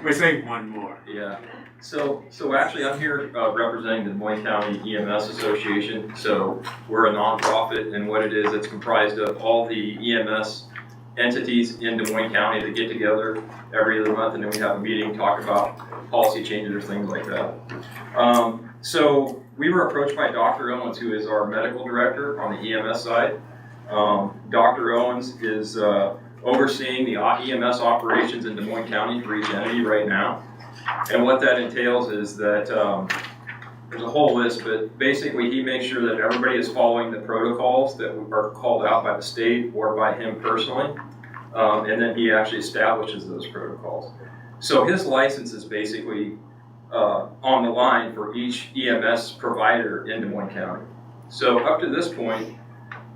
We say one more. Yeah, so actually I'm here representing the Des Moines County EMS Association. So we're a nonprofit, and what it is, it's comprised of all the EMS entities in Des Moines County that get together every other month, and then we have a meeting, talk about policy changes or things like that. So we were approached by Dr. Owens, who is our medical director on the EMS side. Dr. Owens is overseeing the EMS operations in Des Moines County for each entity right now. And what that entails is that there's a whole list, but basically he makes sure that everybody is following the protocols that are called out by the state or by him personally. And then he actually establishes those protocols. So his license is basically on the line for each EMS provider in Des Moines County. So up to this point,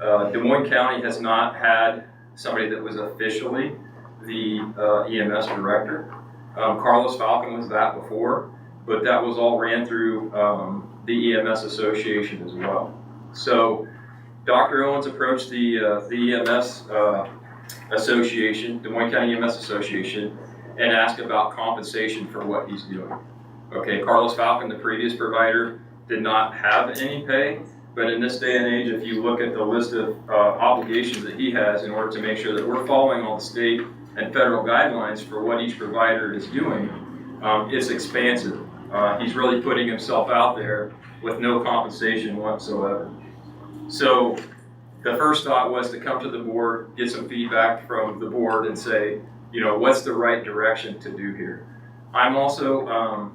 Des Moines County has not had somebody that was officially the EMS director. Carlos Falcon was that before, but that was all ran through the EMS Association as well. So Dr. Owens approached the EMS Association, Des Moines County EMS Association, and asked about compensation for what he's doing. Okay, Carlos Falcon, the previous provider, did not have any pay, but in this day and age, if you look at the list of obligations that he has in order to make sure that we're following all the state and federal guidelines for what each provider is doing, it's expansive. He's really putting himself out there with no compensation whatsoever. So the first thought was to come to the board, get some feedback from the board and say, you know, what's the right direction to do here? I'm also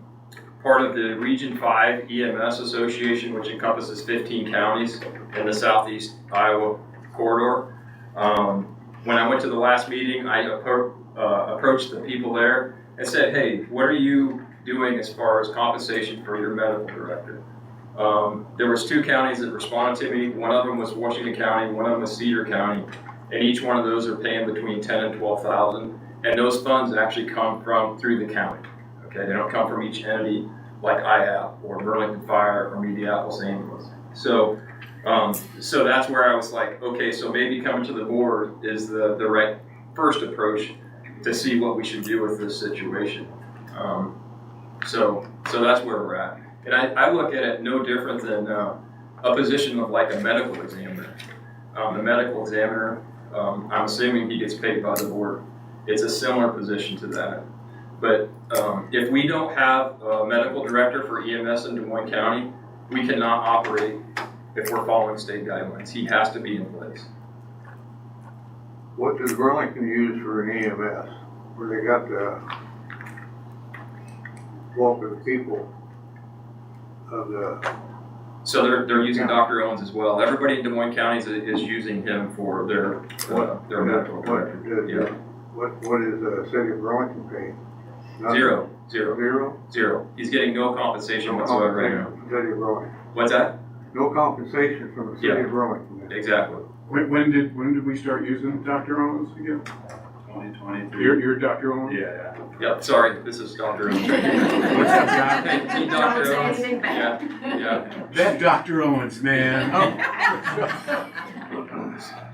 part of the Region 5 EMS Association, which encompasses 15 counties in the southeast Iowa corridor. When I went to the last meeting, I approached the people there and said, hey, what are you doing as far as compensation for your medical director? There was 2 counties that responded to me. One of them was Washington County, one of them was Cedar County, and each one of those are paying between $10,000 and $12,000, and those funds actually come through the county. Okay, they don't come from each entity like IAP or Burlington Fire or Mediapolis Ambulance. So that's where I was like, okay, so maybe coming to the board is the right first approach to see what we should do with this situation. So that's where we're at. And I look at it no different than a position of like a medical examiner. The medical examiner, I'm assuming he gets paid by the board. It's a similar position to that. But if we don't have a medical director for EMS in Des Moines County, we cannot operate if we're following state guidelines. He has to be in place. What does Burlington use for an EMS? Where they got the bulk of the people of the... So they're using Dr. Owens as well. Everybody in Des Moines County is using him for their medical director. What is the city of Burlington paying? Zero. Zero? He's getting no compensation whatsoever right now. From the city of Burlington. What's that? No compensation from the city of Burlington. Exactly. When did we start using Dr. Owens again? 2023. You're Dr. Owens? Yeah. Yep, sorry, this is Dr. Owens. What's up, Doc? Hey, Dr. Owens. Yeah. That Dr. Owens, man.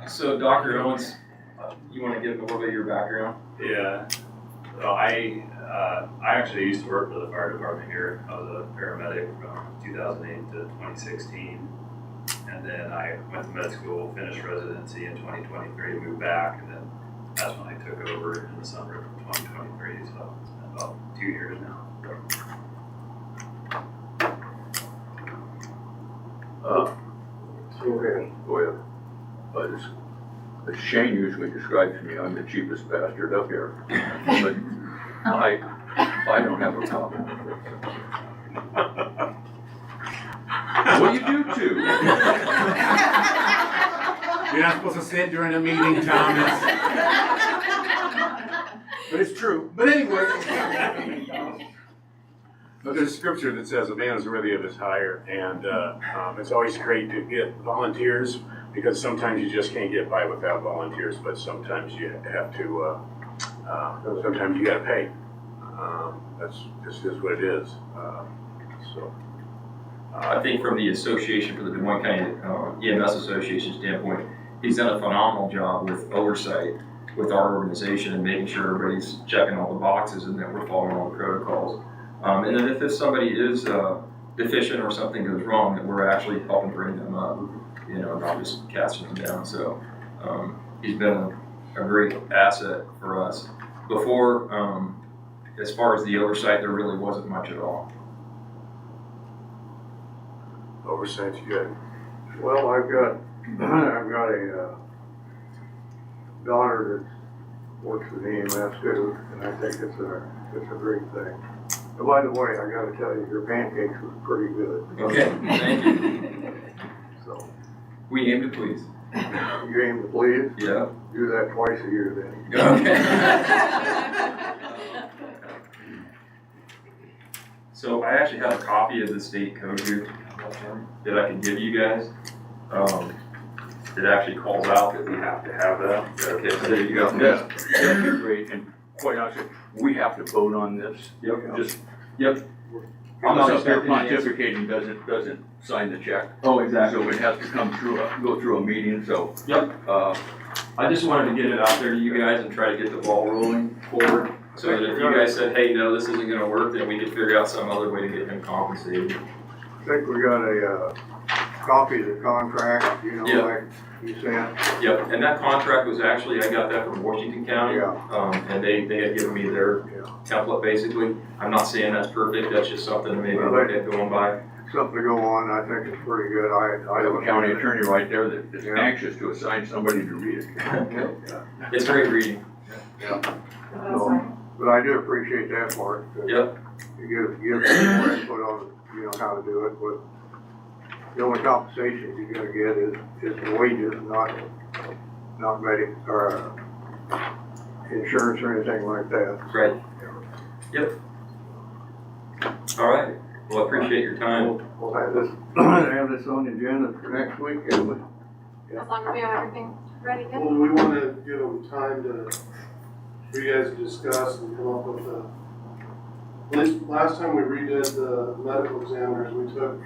So Dr. Owens, you want to give a little bit of your background? Yeah. So I actually used to work for the fire department here. I was a paramedic from 2008 to 2016. And then I went to med school, finished residency in 2023, moved back, and then that's when I took over in the summer of 2023. So it's been about 2 years now. Okay. Go ahead. As Shane usually describes me, I'm the cheapest bastard up here. But I don't have a problem. Well, you do too. You're not supposed to sit during a meeting, Thomas. But it's true. But anyway. But there's scripture that says a man is worthy of his hire, and it's always great to get volunteers, because sometimes you just can't get by without volunteers, but sometimes you have to, sometimes you gotta pay. That's just is what it is. So I think from the association, for the Des Moines County EMS Association standpoint, he's done a phenomenal job with oversight with our organization and making sure everybody's checking all the boxes and that we're following all the protocols. And then if somebody is deficient or something goes wrong, that we're actually helping bring them up, you know, not just casting them down. So he's been a great asset for us. Before, as far as the oversight, there really wasn't much at all. Oversight's good. Well, I've got a daughter that works with EMS too, and I think it's a great thing. And by the way, I gotta tell you, your pancakes was pretty good. Okay, thank you. So, We aim to please. you aim to please? Yeah. Do that twice a year then. Okay. So I actually have a copy of the state code here that I can give you guys. It actually calls out that we have to have that. Okay, so there you go. Yeah, that's great, and quite honestly, we have to vote on this. Yep. Just, Yep. I'm not up there pontificating, doesn't sign the check. Oh, exactly. So it has to come through, go through a meeting, so. Yep. I just wanted to get it out there to you guys and try to get the ball rolling forward. So that if you guys said, hey, no, this isn't gonna work, then we could figure out some other way to get him compensated. I think we got a copy of the contract, you know, Yeah. like you sent. Yep, and that contract was actually, I got that from Washington County. Yeah. And they had given me their template basically. I'm not saying that's perfect, that's just something to maybe look at going by. Something to go on, I think it's pretty good. I have a county attorney right there that is anxious to assign somebody to read it. It's great reading. So, but I do appreciate that part. Yep. You give people input on, you know, how to do it, but the only compensation you're gonna get is the wages, not medic, or insurance or anything like that. Right. Yep. All right. Well, I appreciate your time. We'll have this on the agenda for next week, and we, As long as we have everything ready, good. Well, we want to give them time for you guys to discuss and come up with at least last time we redid the medical examiners, we took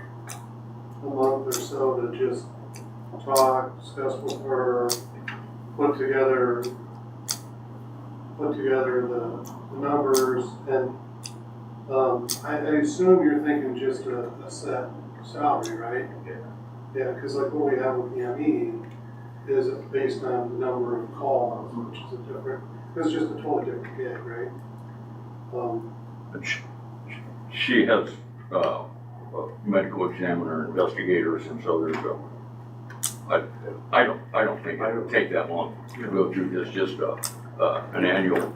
a month or so to just talk, discuss with her, put together the numbers, and I assume you're thinking just a set salary, right? Yeah, because like what we have with EME is based on the number of calls, which is it's just a totally different gig, right? She has, a medical examiner, investigators, and so there's I don't think it would take that long to go through this, just, an annual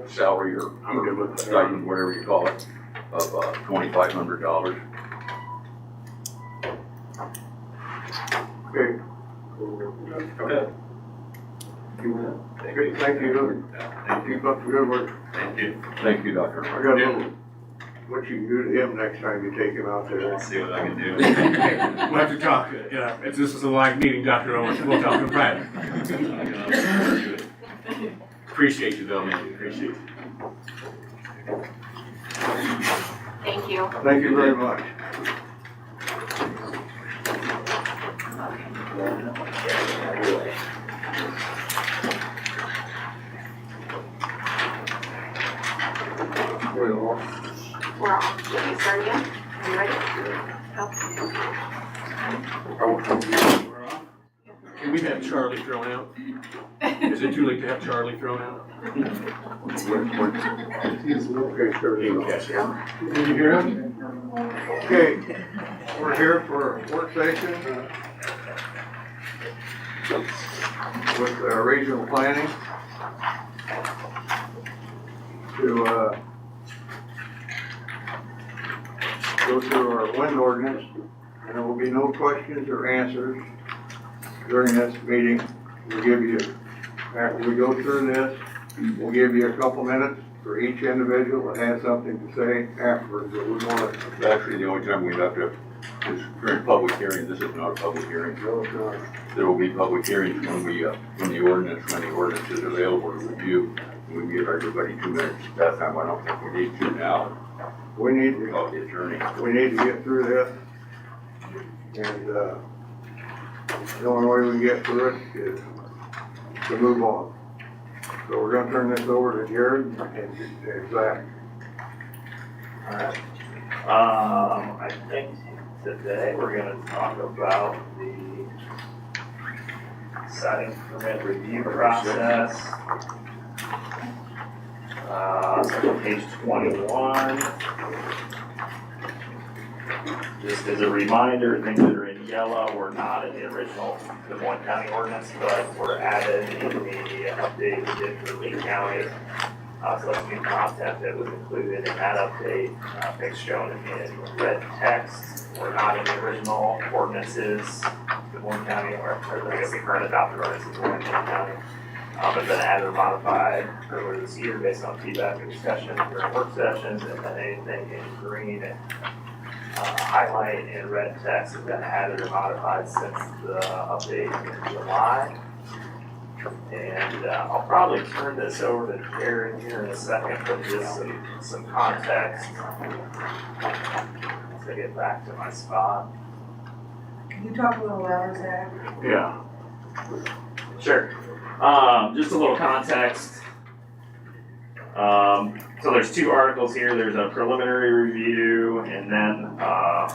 salary or stipend, whatever you call it, of, $2,500. okay. Okay. Great, thank you. Keep up the good work. Thank you. Thank you, Doctor. I got a little, what you can do to him next time you take him out there. I'll see what I can do. We'll have to talk, if this is a live meeting, Dr. Owens, we'll talk in private. Appreciate you though, man, appreciate you. Thank you. Thank you very much. We're off. Should we start again? Are you ready? Can we have Charlie thrown out? Is it too late to have Charlie thrown out? Okay, sure. Did you hear him? Okay, we're here for a work session with regional planning to go through our wind ordinance, and there will be no questions or answers during this meeting. We'll give you, after we go through this, we'll give you a couple minutes for each individual that has something to say afterwards. But we want to. Actually, the only time we have to is during public hearing. This is not a public hearing. There will be public hearings when the ordinance is available to review. We can give everybody 2 minutes. That time I don't think we need to now. We need to, Call the attorney. we need to get through this. And, the only way we can get through it is to move on. So we're gonna turn this over to Jared and Zach. Alright. I think today we're gonna talk about the siting permit review process. So page 21. Just as a reminder, things that are in yellow were not in the original Des Moines County ordinance, but were added in the update we did for Lee County. So that's new content that was included in that update, things shown in red text were not in the original ordinances, Des Moines County, or I guess the current adopted ordinances, Des Moines County. But then added or modified earlier this year based on feedback and discussion during work sessions, and then anything in green highlight and red text has been added or modified since the update in July. And I'll probably turn this over to Jared here in a second for just some context. Once I get back to my spot. Can you talk a little louder, Zach? Yeah. Sure. Just a little context. So there's 2 articles here. There's a preliminary review, and then I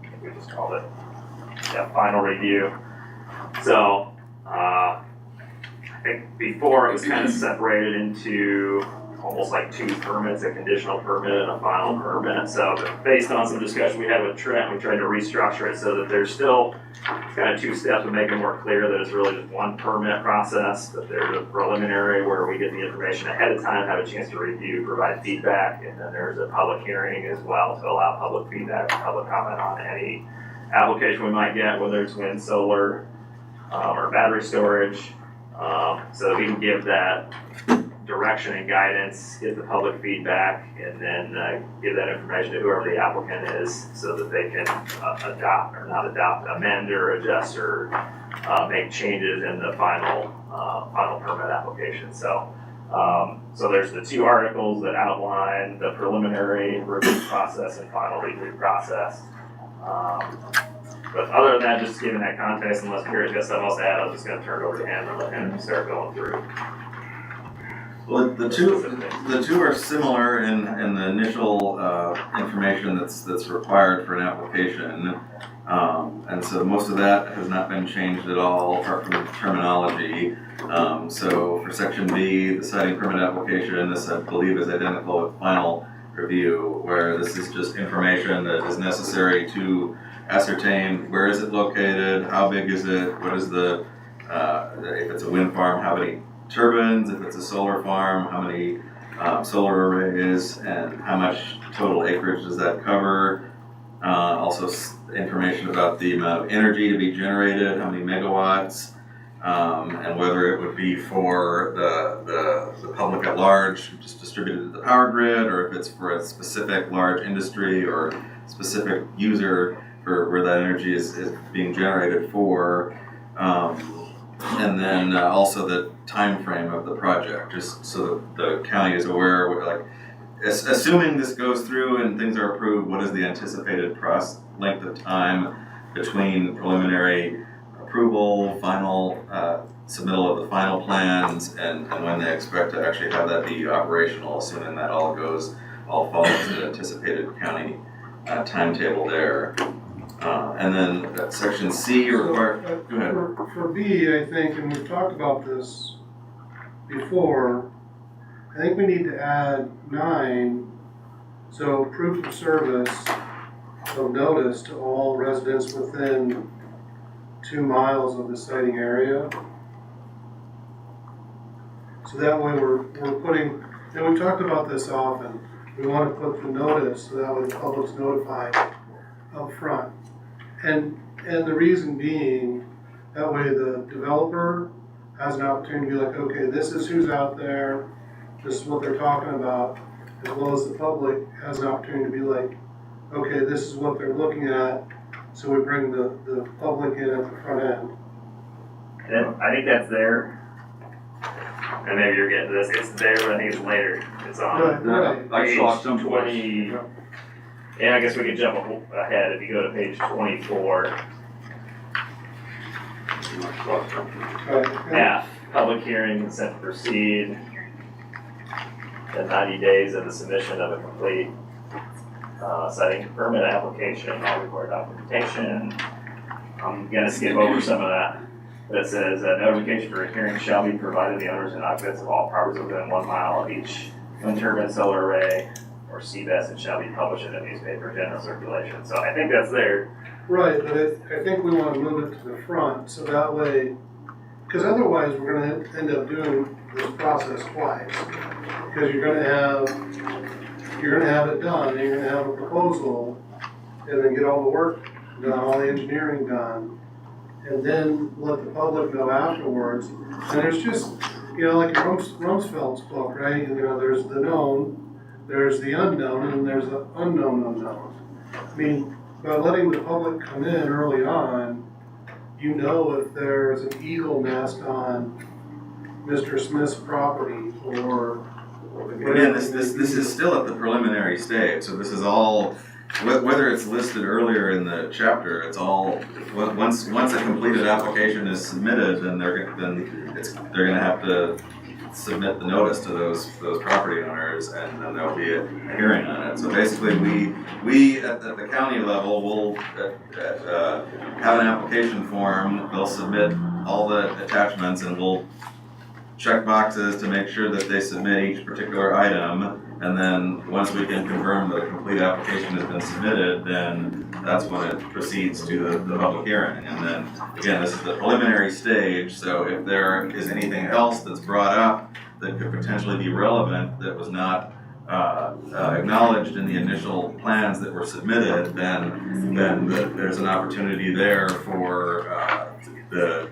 think we just called it final review. So I think before it was kind of separated into almost like 2 permits, a conditional permit and a final permit. So based on some discussion we had with Trent, we tried to restructure it so that there's still kind of 2 steps to make it more clear that it's really just 1 permit process, that there's a preliminary where we get the information ahead of time, have a chance to review, provide feedback, and then there's a public hearing as well to allow public feedback, public comment on any application we might get, whether it's wind, solar, or battery storage, so that we can give that direction and guidance, get the public feedback, and then give that information to whoever the applicant is so that they can adopt or not adopt, amend or adjust or make changes in the final permit application. So there's the 2 articles that outline the preliminary review process and final review process. But other than that, just giving that context, unless Gary's got something else to add, I'm just gonna turn it over to him and let him start going through. Well, the two are similar in the initial information that's required for an application. And so most of that has not been changed at all, apart from the terminology. So for section B, the siting permit application, this I believe is identical with final review, where this is just information that is necessary to ascertain where is it located, how big is it, what is the, if it's a wind farm, how many turbines, if it's a solar farm, how many solar arrays, and how much total acreage does that cover. Also information about the amount of energy to be generated, how many megawatts, and whether it would be for the public at large, just distributed to the power grid, or if it's for a specific large industry or specific user for where that energy is being generated for. And then also the time frame of the project, just so that the county is aware, like, assuming this goes through and things are approved, what is the anticipated length of time between preliminary approval, final submittal of the final plans, and when they expect to actually have that be operational, assuming that all follows the anticipated county timetable there. And then section C requires, go ahead. For B, I think, and we've talked about this before, I think we need to add 9, so proof of service of notice to all residents within 2 miles of the siting area. So that way we're putting, and we've talked about this often, we want to put the notice so that way the public's notified up front. And the reason being, that way the developer has an opportunity to be like, okay, this is who's out there, this is what they're talking about, as well as the public has an opportunity to be like, okay, this is what they're looking at, so we bring the public in at the front end. And I think that's there. and maybe you're getting this, it's there, but I think it's later. It's on Right. I saw page some 20. Yeah, I guess we could jump ahead if you go to page 24. Yeah, public hearing, consent to proceed. The 90 days of the submission of a complete citing permit application, all required documentation. I'm gonna skip over some of that. That says notification for a hearing shall be provided to the owners and occupants of all properties within 1 mile of each wind turbine, solar array, or CBS, and shall be published in a newspaper, general circulation. So I think that's there. Right, but I think we want to move it to the front, so that way, because otherwise we're gonna end up doing this process twice. Because you're gonna have it done, and you're gonna have a proposal, and then get all the work done, all the engineering done, and then let the public know afterwards. And there's just, like in Rumsfeld's book, right, there's the known, there's the unknown, and there's the unknown unknown. I mean, by letting the public come in early on, if there's an eagle nest on Mr. Smith's property, or Again, this is still at the preliminary stage, so this is all, whether it's listed earlier in the chapter, it's all, once a completed application is submitted, then they're gonna have to submit the notice to those property owners, and then there'll be a hearing on it. So basically, we at the county level will have an application form. They'll submit all the attachments, and we'll check boxes to make sure that they submit each particular item. And then once we can confirm that a complete application has been submitted, then that's when it proceeds to the public hearing. And then, again, this is the preliminary stage, so if there is anything else that's brought up that could potentially be relevant that was not acknowledged in the initial plans that were submitted, then there's an opportunity there for the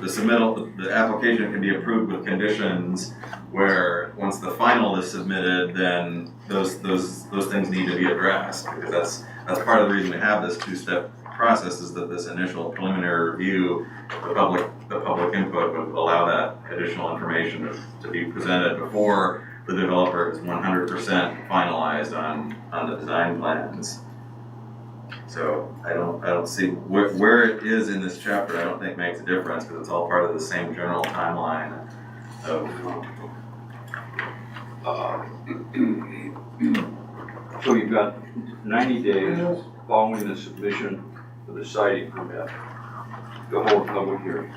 submittal, the application can be approved with conditions where once the final is submitted, then those things need to be addressed, because that's part of the reason we have this two-step process, is that this initial preliminary review, the public input would allow that additional information to be presented before the developer is 100% finalized on the design plans. So I don't see where it is in this chapter. I don't think makes a difference, because it's all part of the same general timeline of. So you've got 90 days following the submission of the siting permit to hold a public hearing.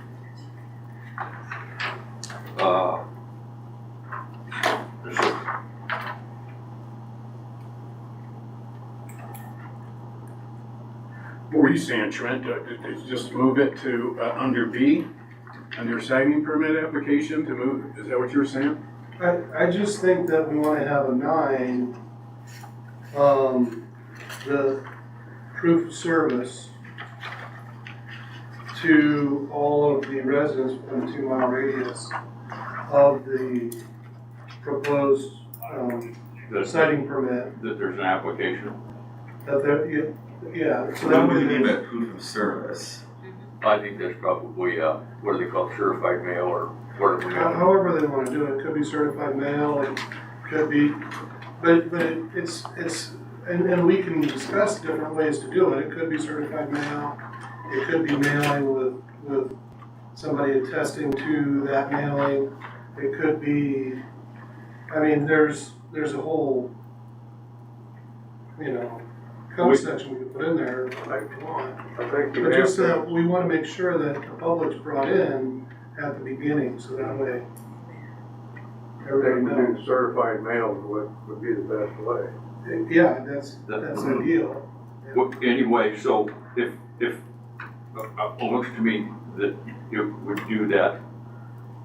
What were you saying, Trent? Just move it to under B, under siting permit application to move, is that what you were saying? I just think that we want to have a 9, the proof of service to all of the residents within a 2-mile radius of the proposed siting permit. That there's an application. That there, yeah. So What do you mean by proof of service? I think that's probably, what do they call it, certified mail or whatever. However they want to do it. It could be certified mail, it could be, but it's and we can discuss different ways to do it. It could be certified mail, it could be mailing with somebody attesting to that mailing. It could be, I mean, there's a whole, code section we can put in there like we want. But just we want to make sure that the public's brought in at the beginning, so that way everybody knows. Certified mail would be the best way. Yeah, that's ideal. Well, anyway, so if it looks to me that you would do that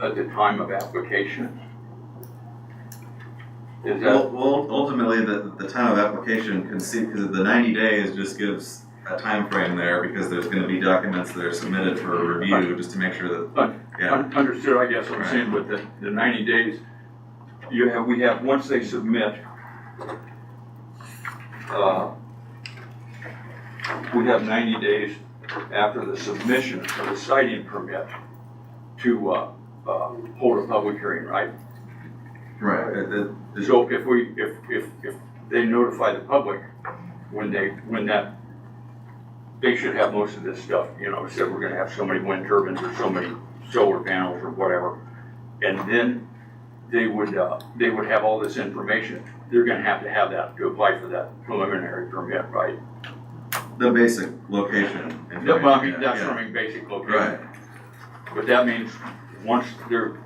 at the time of application. Is that? Well, ultimately, the time of application can see, because the 90 days just gives a time frame there, because there's going to be documents that are submitted for review, just to make sure that, Understood, I guess I'm saying with the 90 days, we have, once they submit, we have 90 days after the submission of the siting permit to hold a public hearing, right? Right, So if they notify the public when they should have most of this stuff, you know, said we're gonna have so many wind turbines or so many solar panels or whatever. And then they would have all this information. They're gonna have to have that to apply for that preliminary permit, right? the basic location. Well, I mean, information, that's yeah. from a basic location. Right. But that means, once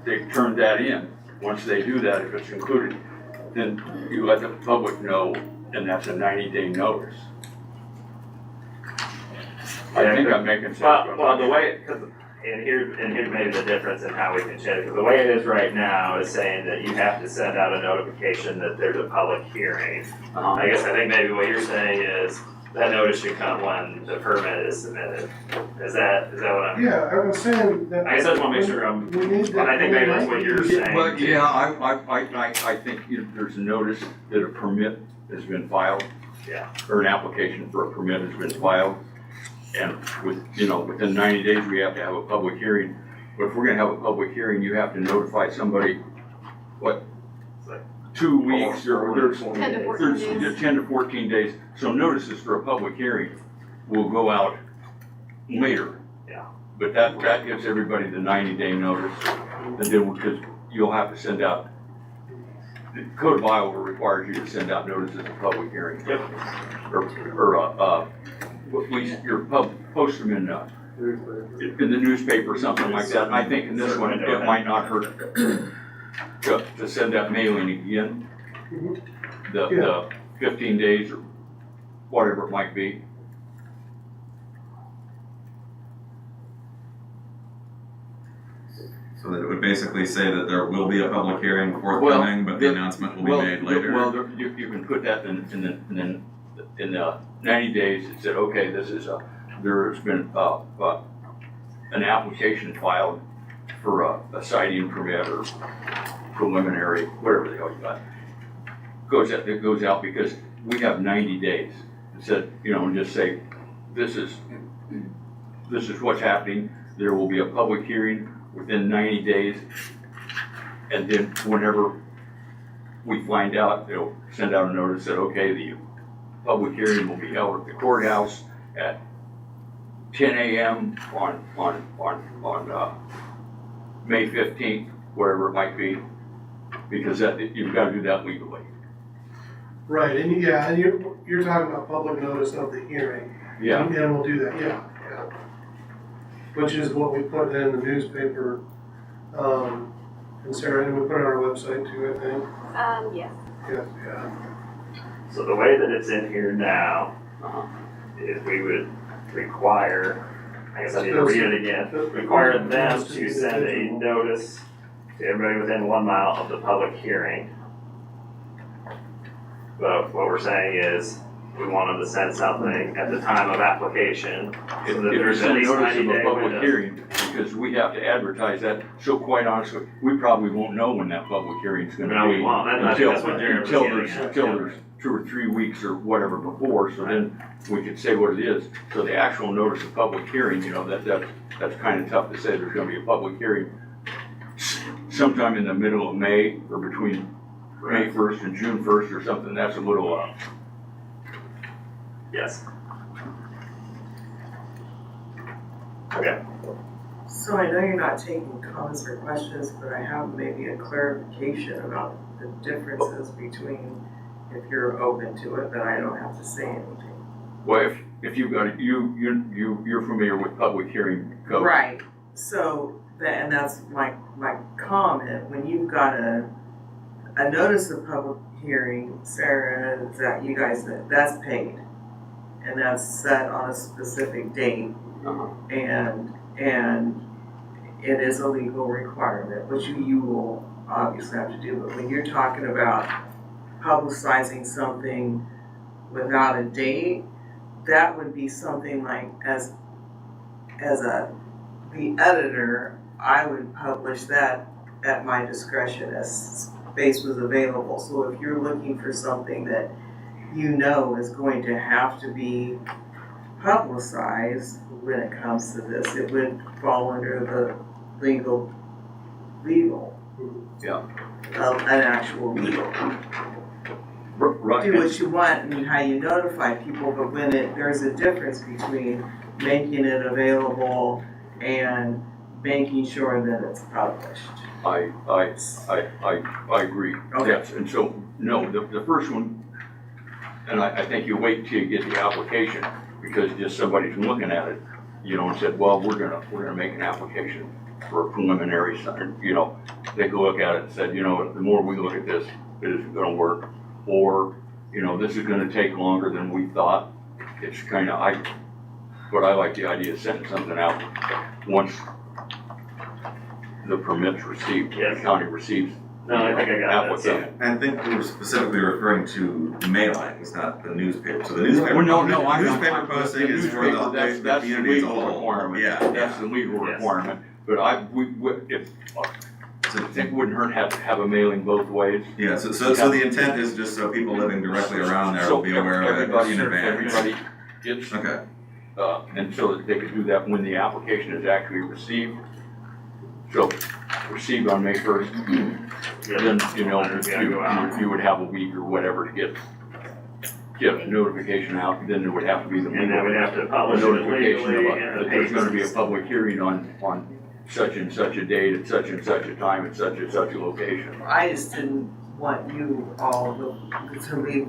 they turn that in, once they do that, if it's included, then you let the public know, and that's a 90-day notice. I think I'm making sense. Well, the way, and here's maybe the difference in how we can change it, because the way it is right now is saying that you have to send out a notification that there's a public hearing. I guess I think maybe what you're saying is that notice should come when the permit is submitted. Is that what I'm? Yeah, I was saying that. I guess I just wanna make sure I'm, We need that. I think maybe that's what you're saying. But yeah, I think there's a notice that a permit has been filed. Yeah. Or an application for a permit has been filed. And within 90 days, we have to have a public hearing. But if we're gonna have a public hearing, you have to notify somebody, what, 2 weeks or there's 10 to 14 days. 10 to 14 days. So notices for a public hearing will go out later. Yeah. But that gives everybody the 90-day notice. And then, because you'll have to send out, the Code of Iowa requires you to send out notices of public hearing. Yep. Or at least post them in the newspaper or something like that. I think in this one, it might not hurt to send that mailing again. The 15 days or whatever it might be. So that it would basically say that there will be a public hearing forthcoming, but the announcement will be made later. Well, you can put that in the 90 days. It said, okay, there's been an application filed for a siting permit or preliminary, whatever they always got. It goes out because we have 90 days. It said, and just say, this is what's happening. There will be a public hearing within 90 days. And then whenever we find out, they'll send out a notice that, okay, the public hearing will be held at the courthouse at 10 a.m. on May 15th, wherever it might be, because you've got to do that legally. Right, and you're talking about public notice of the hearing. Yeah. And we'll do that, yeah. Which is what we put in the newspaper, and Sarah, and we put it on our website too, I think. Yes. Yes, yeah. So the way that it's in here now, is we would require, I guess I need to read it again, require them to send a notice to everybody within 1 mile of the public hearing. But what we're saying is, we want them to send something at the time of application, so that If there's you at send least notice 90 of a day public window. hearing, because we have to advertise that, so quite honestly, we probably won't know when that public hearing's gonna be. No, we won't. I think that's what Jared was getting at, Until yeah. there's 2 or 3 weeks or whatever before, so then we could say what it is. So the actual notice of public hearing, that's kind of tough to say there's gonna be a public hearing sometime in the middle of May, or between May 1st and June 1st or something. That's a little, Yes. Okay. So I know you're not taking comments or questions, but I have maybe a clarification about the differences between if you're open to it, but I don't have to say anything. well, if you've got, you're familiar with public hearing code. Right, so, and that's my comment, when you've got a notice of public hearing, Sarah, that you guys, that's paid. And that's set on a specific date. And it is a legal requirement, which you will obviously have to do. But when you're talking about publicizing something without a date, that would be something like, as the editor, I would publish that at my discretion as space was available. So if you're looking for something that is going to have to be publicized when it comes to this, it would fall under the legal legal. Yeah. An actual legal. Right. Do what you want and how you notify people, but when there's a difference between making it available and making sure that it's published. I agree. Okay. Yes, and so, no, the first one, and I think you wait till you get the application, because just somebody's looking at it, you know, and said, well, we're gonna make an application for a preliminary, you know, they go look at it and said, you know, the more we look at this, it isn't gonna work, or, you know, this is gonna take longer than we thought. It's kinda, I like the idea of sending something out once the permit's received, the county receives No, I think I got that, so. applicant. I think we were specifically referring to mailings, not the newspaper. So the newspaper, Well, no, newspaper posting is for the that's the community as a legal whole. requirement. Yeah, That's the legal Yes. requirement, but I think it wouldn't hurt to have a mailing both ways. Yeah, so the intent is just so people living directly around there will be aware of it Everybody- in advance. Everybody gets, Okay, and so that they could do that when the application is actually received. So, received on May 1st, then, you know, you would have a week or whatever to get notification out, then there would have to be the And then we'd have to publish it notification legally of in the that there's gonna be a papers. public hearing on such and such a date at such and such a time at such and such a location. I just didn't want you all to leave,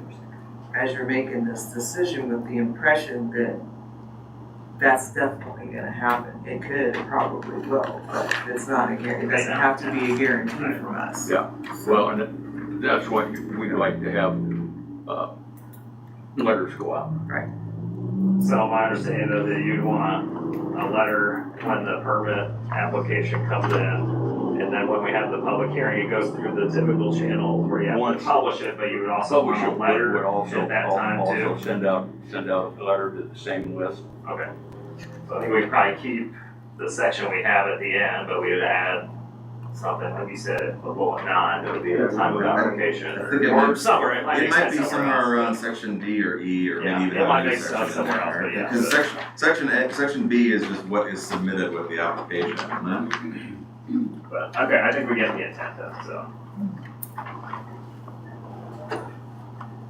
as you're making this decision, with the impression that that's definitely gonna happen. It could, it probably will, but it's not a guarantee, it doesn't have to be a guarantee from us. Yeah, well, and that's why we'd like to have, letters go out. So my understanding though that you'd want a letter when the permit application comes in, and then when we have the public hearing, it goes through the typical channels where you have Once- to publish it, but you would also want a Would letter also, at that time too. also send out a letter to the same list. Okay. So I think we'd probably keep the section we have at the end, but we would add something, like you said, a bullet 9, that would be a time of application, I think it or might- somewhere, it might it make might sense be somewhere somewhere around else. section D or E or Yeah, maybe even it might another make sense section somewhere else, there. but yeah. Because section B is just what is submitted with the application, isn't it? But, okay, I think we get the intent though, so.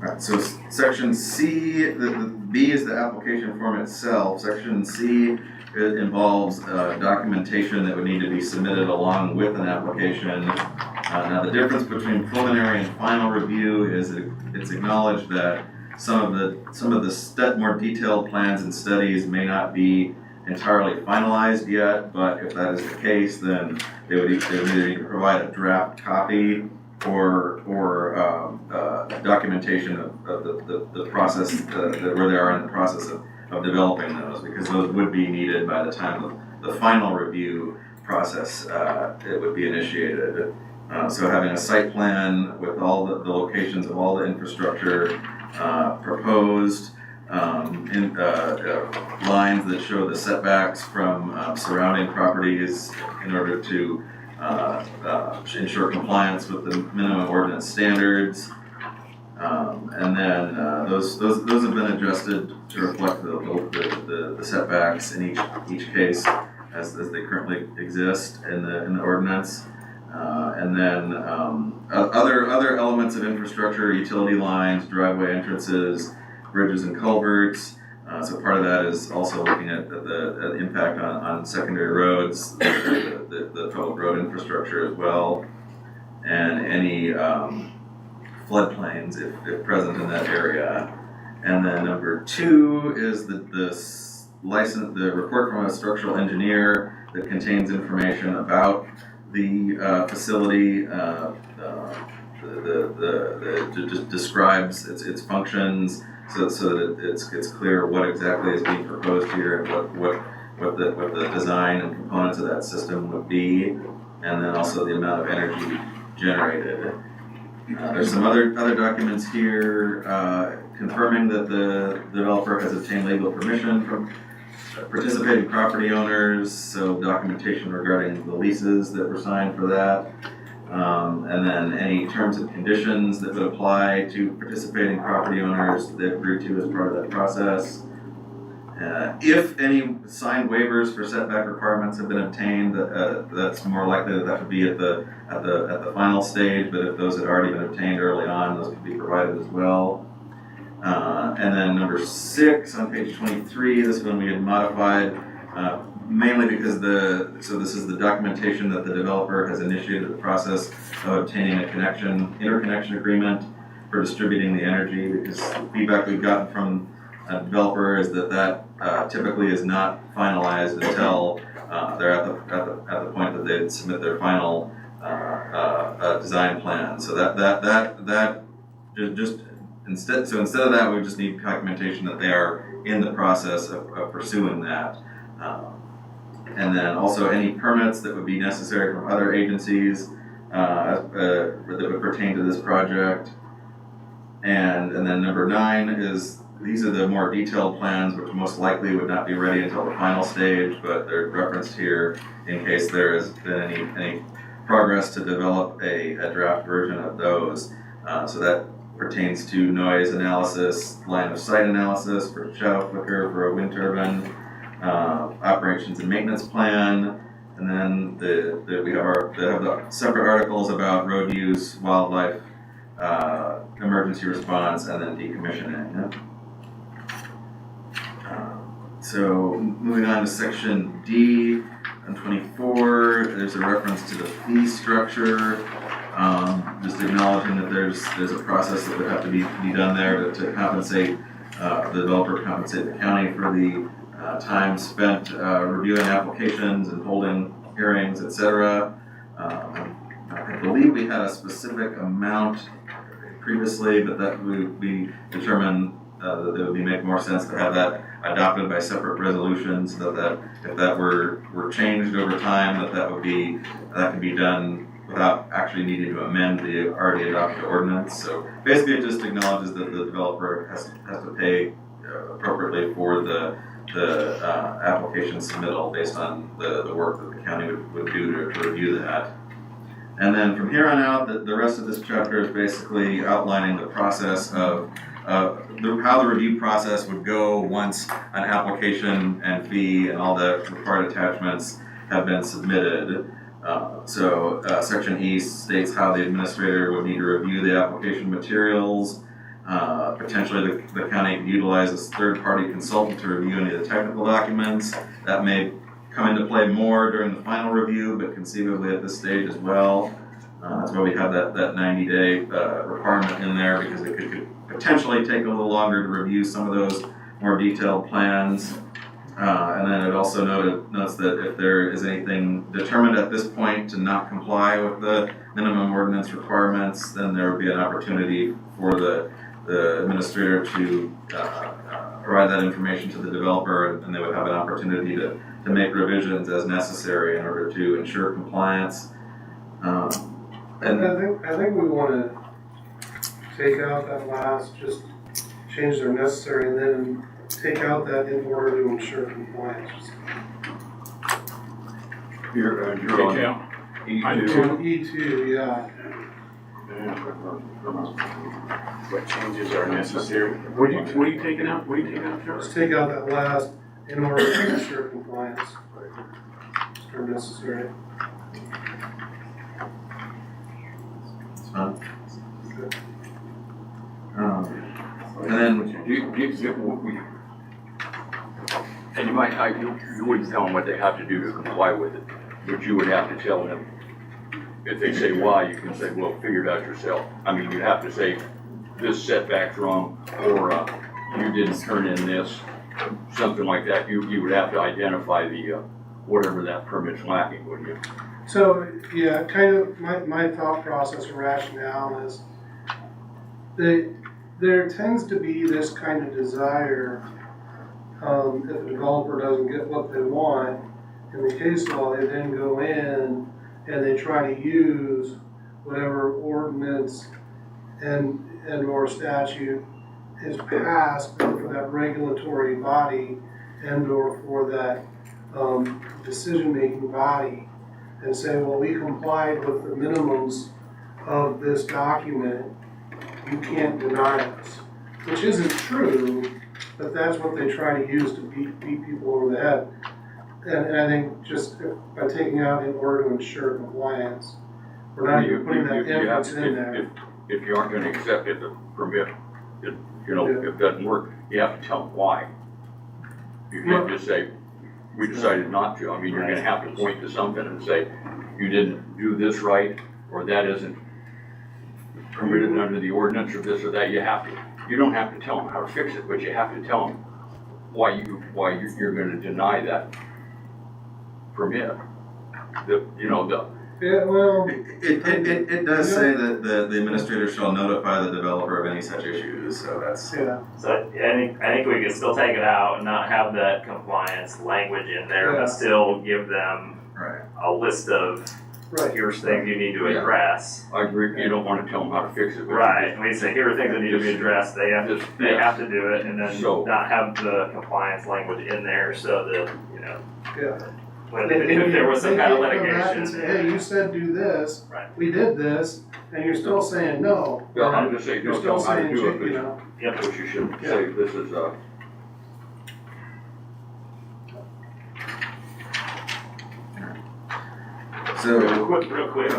Alright, so section C, the B is the application form itself. Section C involves documentation that would need to be submitted along with an application. Now the difference between preliminary and final review is it's acknowledged that some of the more detailed plans and studies may not be entirely finalized yet, but if that is the case, then they would either need to provide a draft copy or documentation of the process, where they are in the process of developing those, because those would be needed by the time of the final review process, it would be initiated. So having a site plan with all the locations of all the infrastructure proposed, lines that show the setbacks from surrounding properties in order to ensure compliance with the minimum ordinance standards. And then those have been adjusted to reflect the setbacks in each case as they currently exist in the ordinance. And then other elements of infrastructure, utility lines, driveway entrances, bridges and culverts. So part of that is also looking at the impact on secondary roads, the public road infrastructure as well, and any floodplains if present in that area. And then number 2 is the report from a structural engineer that contains information about the facility. Just describes its functions, so that it's clear what exactly is being proposed here and what the design and components of that system would be, and then also the amount of energy generated. There's some other documents here confirming that the developer has obtained legal permission from participating property owners, so documentation regarding the leases that were signed for that. And then any terms and conditions that would apply to participating property owners that they've agreed to as part of that process. If any signed waivers for setback requirements have been obtained, that's more likely that would be at the final stage, but if those had already been obtained early on, those could be provided as well. And then number 6 on page 23, this one we had modified, mainly because this is the documentation that the developer has initiated the process of obtaining a interconnection agreement for distributing the energy, because the feedback we've gotten from a developer is that typically is not finalized until they're at the point that they submit their final design plan. So that just instead of that, we just need documentation that they are in the process of pursuing that. And then also any permits that would be necessary from other agencies that would pertain to this project. And then number 9 is, these are the more detailed plans, which most likely would not be ready until the final stage, but they're referenced here in case there has been any progress to develop a draft version of those. So that pertains to noise analysis, line of sight analysis for shadow flicker for a wind turbine, operations and maintenance plan, and then they have the separate articles about road use, wildlife, emergency response, and then decommissioning. So moving on to section D on 24, there's a reference to the fee structure. Just acknowledging that there's a process that would have to be done there to compensate the developer, compensate the county for the time spent reviewing applications and holding hearings, etc. I believe we had a specific amount previously, but that we determined that it would make more sense to have that adopted by separate resolutions, that if that were changed over time, that could be done without actually needing to amend the already adopted ordinance. So basically it just acknowledges that the developer has to pay appropriately for the application submittal based on the work that the county would do to review that. And then from here on out, the rest of this chapter is basically outlining the process of how the review process would go once an application and fee and all the required attachments have been submitted. Section E states how the administrator would need to review the application materials. Potentially the county could utilize a third-party consultant to review any of the technical documents. That may come into play more during the final review, but conceivably at this stage as well. That's why we have that 90-day requirement in there, because it could potentially take a little longer to review some of those more detailed plans. And then it also notes that if there is anything determined at this point to not comply with the minimum ordinance requirements, then there would be an opportunity for the administrator to provide that information to the developer, and they would have an opportunity to make revisions as necessary in order to ensure compliance. And I think we want to take out that last, just change their necessary, and then take out that in order to ensure compliance. You're on E2, yeah. What changes are necessary? What are you taking out? What are you taking out, Joe? Just take out that last, in order to ensure compliance. Or necessary. And then and you wouldn't tell them what they have to do to comply with it, but you would have to tell them. If they say why, you can say, well, figure it out yourself. I mean, you have to say, this setback's wrong, or you didn't turn in this, something like that. You would have to identify the whatever that permit's lacking, wouldn't you? So, yeah, kind of my thought process or rationale is there tends to be this kind of desire, if a developer doesn't get what they want, in the case law, they then go in and they try to use whatever ordinance and or statute is passed for that regulatory body and or for that decision-making body, and say, well, we complied with the minimums of this document, you can't deny us. Which isn't true, but that's what they try to use to beat people over the head. And I think just by taking out in order to ensure compliance, we're not even putting that emphasis in there. If you aren't gonna accept it, the permit, if it doesn't work, you have to tell them why. You can't just say, we decided not to. I mean, you're gonna have to point to something and say, you didn't do this right, or that isn't permitted under the ordinance, or this or that. You don't have to tell them how to fix it, but you have to tell them why you're gonna deny that permit. Yeah, well. It does say that the administrator shall notify the developer of any such issues, so that's. Yeah. So I think we could still take it out and not have that compliance language in there, but still give them a list of here's things you need to address. I agree, you don't wanna tell them how to fix it. But Right, and we say here are things that need to be addressed, they have to do it, and then not have the compliance language in there so that, if there was some kind of litigation. Say, hey, you said do this, we did this, and you're still saying no. Yeah, I'm just saying, don't tell them how to do it, but you know. but you should say, this is, So real quick.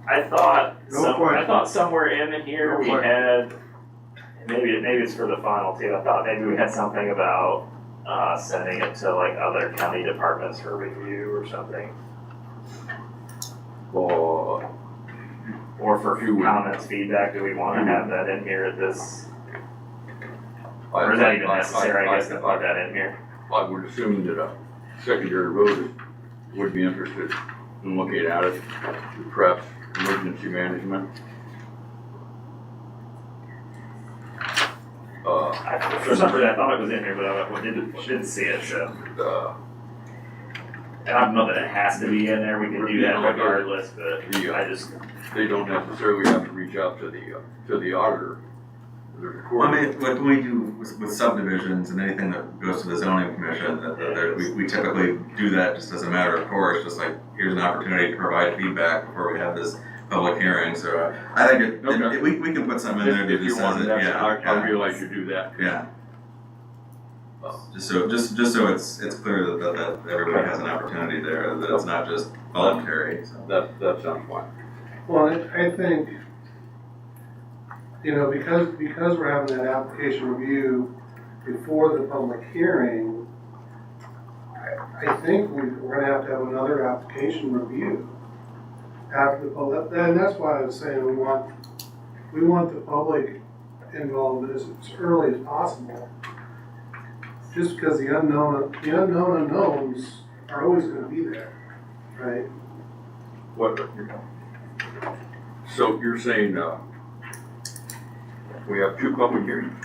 I thought somewhere in here we had, maybe it's for the final too. I thought maybe we had something about sending it to like other county departments for review or something, or for comments, feedback. Do we want to have that in here at this? Or is that even necessary? I guess to put that in here. I would assume that a secondary road would be interested in looking at it, perhaps emergency management. For some reason I thought it was in here, but I didn't see it, so. And I don't know that it has to be in there, we can do that regardless, but they don't necessarily have to reach out to the auditor. I mean, what we do with subdivisions and anything that goes to the zoning commission, we typically do that just as a matter of course, just like, here's an opportunity to provide feedback before we have this public hearing, so I think we can put something in there that just says it, I realize you do that. Yeah. Just so it's clear that everybody has an opportunity there, that it's not just voluntary, so. That sounds fine. Well, I think, because we're having that application review before the public hearing, I think we're gonna have to have another application review after the public, and that's why I was saying we want the public involved as early as possible. Just because the unknown unknowns are always gonna be there, right? So you're saying, we have 2 public hearings?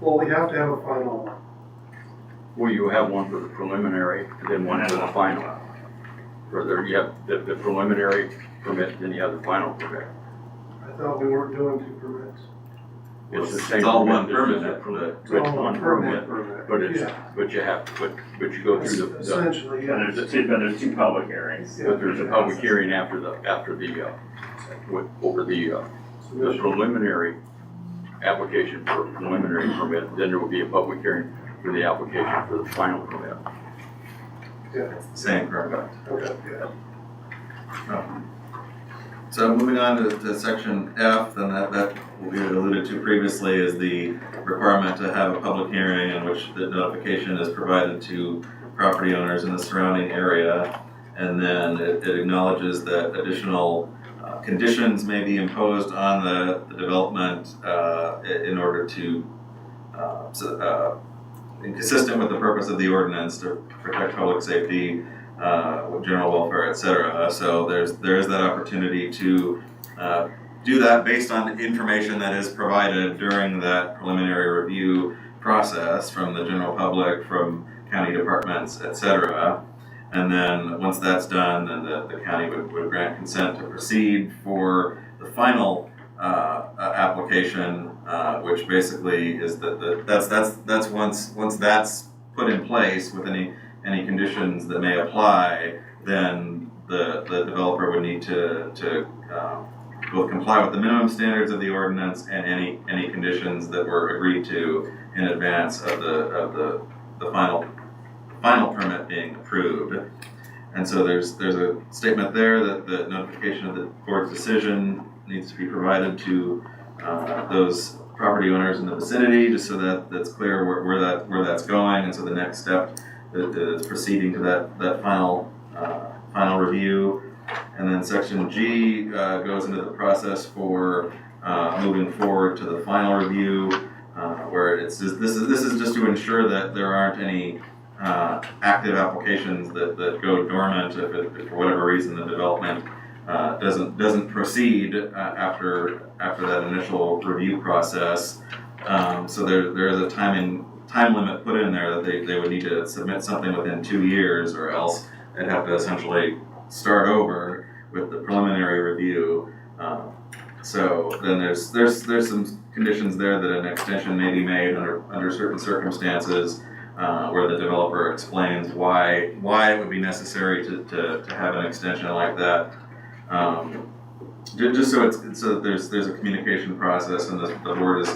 Well, we have to have a final one. Well, you have one for the preliminary, and then one for the final. You have the preliminary permit, then you have the final permit. I thought we weren't doing 2 permits. It's the same. It's all one permit. permit. It's all one permit. But you go through the. Essentially, yeah. There's two public hearings. But there's a public hearing after the preliminary application for a preliminary permit, then there will be a public hearing for the application for the final permit. Yeah. Same, correct. Okay, yeah. So moving on to section F, then that we had alluded to previously is the requirement to have a public hearing in which the notification is provided to property owners in the surrounding area. And then it acknowledges that additional conditions may be imposed on the development in order to, consistent with the purpose of the ordinance to protect public safety, general welfare, etc. So there is that opportunity to do that based on information that is provided during that preliminary review process from the general public, from county departments, etc. And then once that's done, then the county would grant consent to proceed for the final application, which basically is that's once that's put in place with any conditions that may apply, then the developer would need to both comply with the minimum standards of the ordinance and any conditions that were agreed to in advance of the final permit being approved. And so there's a statement there that the notification of the board's decision needs to be provided to those property owners in the vicinity, just so that that's clear where that's going. And so the next step is proceeding to that final review. And then section G goes into the process for moving forward to the final review, where this is just to ensure that there aren't any active applications that go dormant if for whatever reason the development doesn't proceed after that initial review process. So there is a time limit put in there that they would need to submit something within 2 years, or else they'd have to essentially start over with the preliminary review. So then there's some conditions there that an extension may be made under certain circumstances, where the developer explains why it would be necessary to have an extension like that. Just so there's a communication process, and the board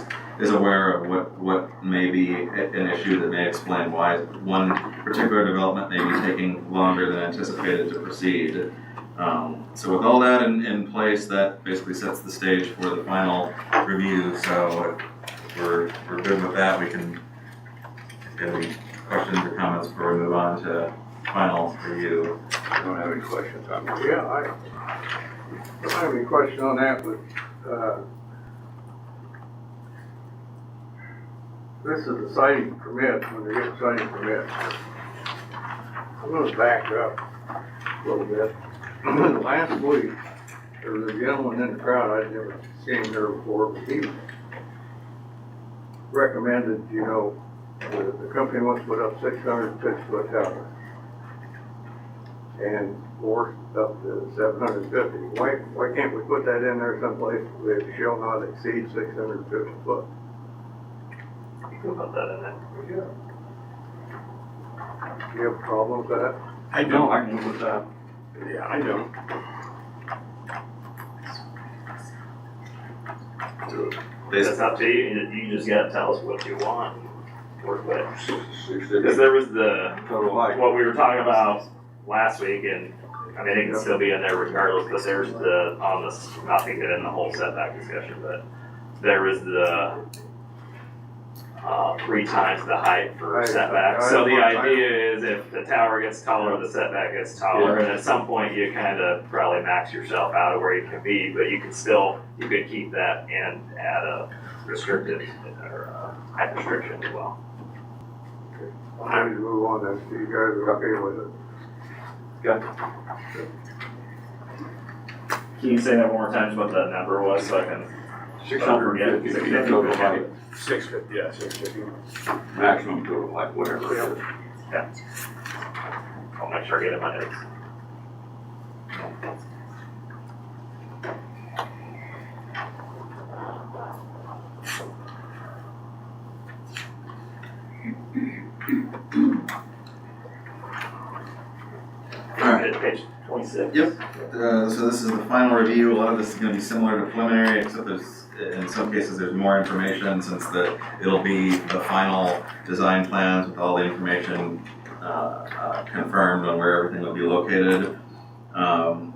is aware of what may be an issue that may explain why one particular development may be taking longer than anticipated to proceed. So with all that in place, that basically sets the stage for the final review. So if we're good with that, we can, if you have any questions or comments before we move on to final review. I don't have any questions on that. Yeah, I don't have any question on that, but this is a siting permit, when they get a siting permit. I'm gonna back up a little bit. Last week, there was a gentleman in the crowd, I'd never seen there before, but he recommended, the company wants to put up 650-foot tower and more up to 750. Why can't we put that in there someplace that shall not exceed 650 foot? You can put that in there. Do you have a problem with that? I No, don't. I can live with that. Yeah, I don't. It's up to you, you just gotta tell us what you want, work with. Because there was what we were talking about last week, and I mean, it can still be in there regardless, but there's not to get in the whole setback discussion, but there was the 3 times the height for setback. So the idea is if the tower gets taller, the setback gets taller, and at some point you kind of probably max yourself out of where you can be, but you could keep that and add a restricted or height restriction as well. Why don't you move on then, so you guys are okay with it? Can you say that one more time, what the number was, so I can? 650 total height, 650, yeah, 650. maximum total height, whatever it is. Yeah. I'll make sure I get in my notes. Alright. Page 26. Yep. So this is the final review. A lot of this is going to be similar to preliminary, except in some cases there's more information, since it'll be the final design plans with all the information confirmed on where everything will be located.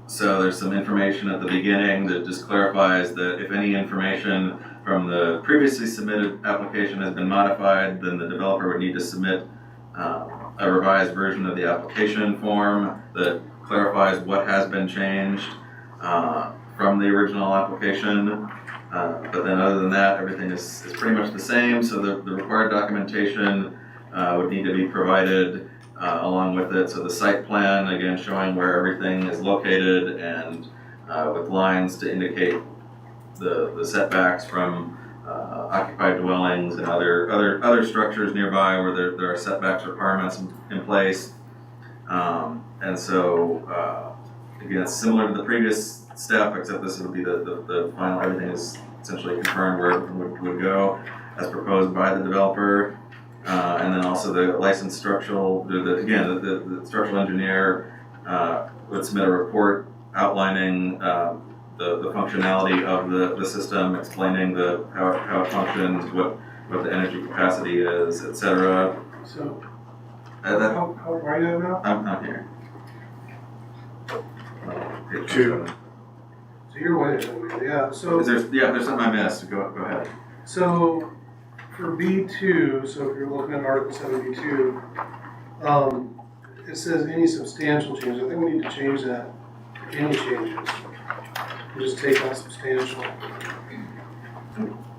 So there's some information at the beginning that just clarifies that if any information from the previously submitted application has been modified, then the developer would need to submit a revised version of the application form that clarifies what has been changed from the original application. But then other than that, everything is pretty much the same. So the required documentation would need to be provided along with it. So the site plan, again, showing where everything is located and with lines to indicate the setbacks from occupied dwellings and other structures nearby where there are setbacks requirements in place. And so, again, it's similar to the previous step, except this would be the final, everything is essentially confirmed where it would go as proposed by the developer. And then also the licensed structural, the structural engineer would submit a report outlining the the functionality of the system, explaining how it functions, what the energy capacity is, et cetera. So, That, how far are you at now? I'm here. Page Two. So you're way ahead of me, yeah, so. There's something I missed, go ahead. So for B2, so if you're looking at Article 72, it says any substantial changes. I think we need to change that. Any changes. Just take out substantial.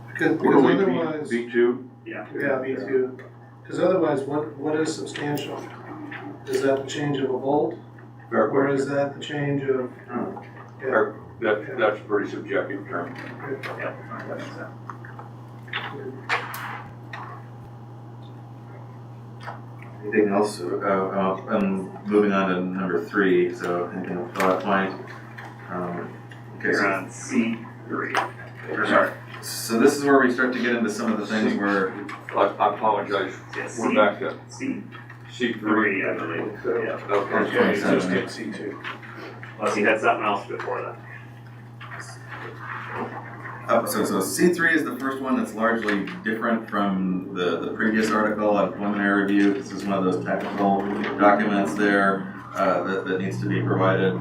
Because otherwise. B2? Yeah. Yeah, B2. Because otherwise, what is substantial? Is that the change of a volt? Fair Or question. is that the change of? Fair- That's a pretty subjective term. Yeah, that makes sense. Anything else? I'm moving on to number 3, so anything else on that point? Okay, You're so, on C3. Or sorry. so this is where we start to get into some of the things where, I apologize, Yeah, we're back to C3, C3. I believe. Yeah. Okay. Okay, just hit C2. Unless you had something else before that. so C3 is the first one that's largely different from the previous article on preliminary review. This is one of those technical documents there that needs to be provided.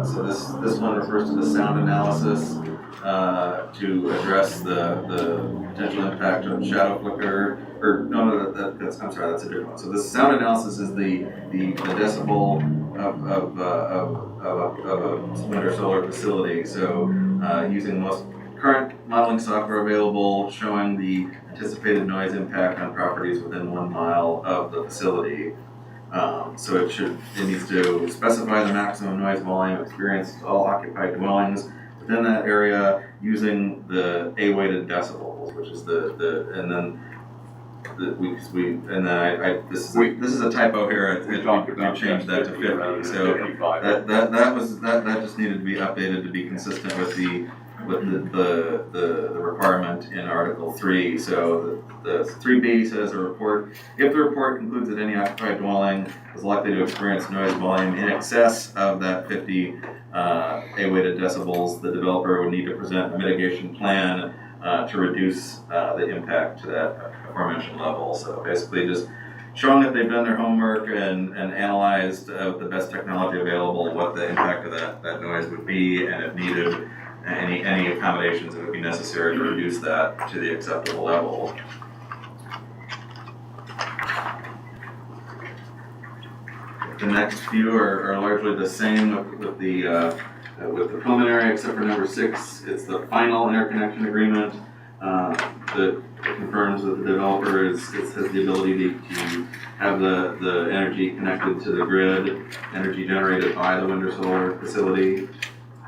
So this one refers to the sound analysis to address the potential impact of shadow flicker, or that's I'm sorry, that's a different one. So the sound analysis is the decibel of a wind or solar facility. So using most current modeling software available, showing the anticipated noise impact on properties within 1 mile of the facility. So it needs to specify the maximum noise volume experienced at all occupied dwellings within that area using the A-weighted decibels, which is this is a typo here. We changed that to 50. So that just needed to be updated to be consistent with the requirement in Article 3. So the 3B says if the report concludes that any occupied dwelling is likely to experience noise volume in excess of that 50 A-weighted decibels, the developer would need to present a mitigation plan to reduce the impact to that aforementioned level. So basically just showing that they've done their homework and analyzed with the best technology available what the impact of that noise would be, and if needed, any accommodations that would be necessary to reduce that to the acceptable level. The next few are largely the same with the preliminary, except for number 6. It's the final interconnection agreement that confirms that the developer has the ability to have the energy connected to the grid, energy generated by the wind or solar facility.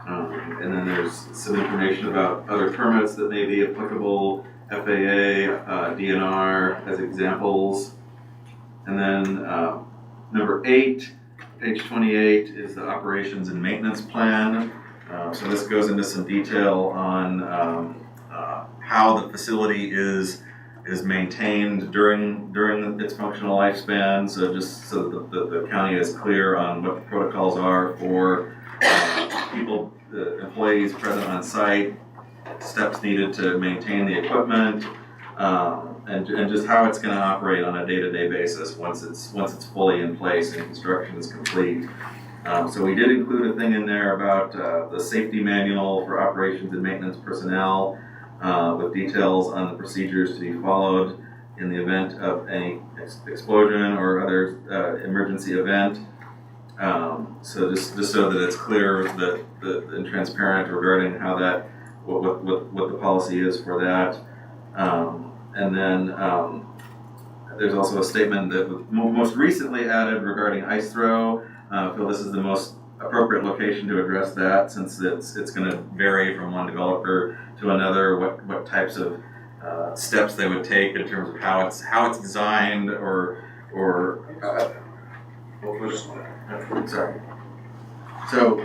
And then there's some information about other permits that may be applicable, FAA, DNR as examples. And then number 8, page 28, is the operations and maintenance plan. So this goes into some detail on how the facility is maintained during its functional lifespan. So just so that the county is clear on what the protocols are for people, employees present on site, steps needed to maintain the equipment, and just how it's going to operate on a day-to-day basis once it's fully in place and construction is complete. So we did include a thing in there about the safety manual for operations and maintenance personnel, with details on the procedures to be followed in the event of any explosion or other emergency event. So just so that it's clear and transparent regarding how that what the policy is for that. And then there's also a statement that was most recently added regarding ice throw. I feel this is the most appropriate location to address that, since it's going to vary from one developer to another, what types of steps they would take in terms of how it's designed or sorry. So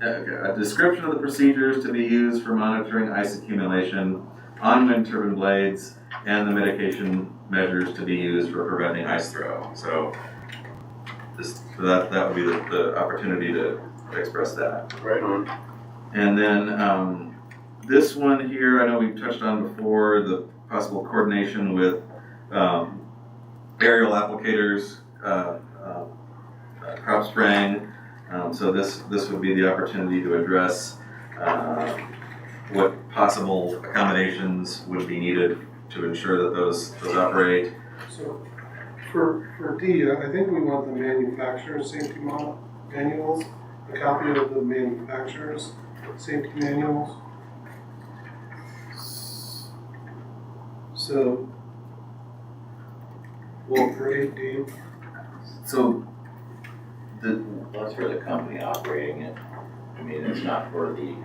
a description of the procedures to be used for monitoring ice accumulation on wind turbine blades and the mitigation measures to be used for preventing ice throw. So that would be the opportunity to express that. Right on. And then, this one here, I know we've touched on before, the possible coordination with, aerial applicators, crop spraying. So this would be the opportunity to address, what possible accommodations would be needed to ensure that those operate. So for D, I think we want the manufacturer's safety manuals, a copy of the manufacturer's safety manuals. So, well, for 8D, So That's for the company operating it. I mean, it's not for the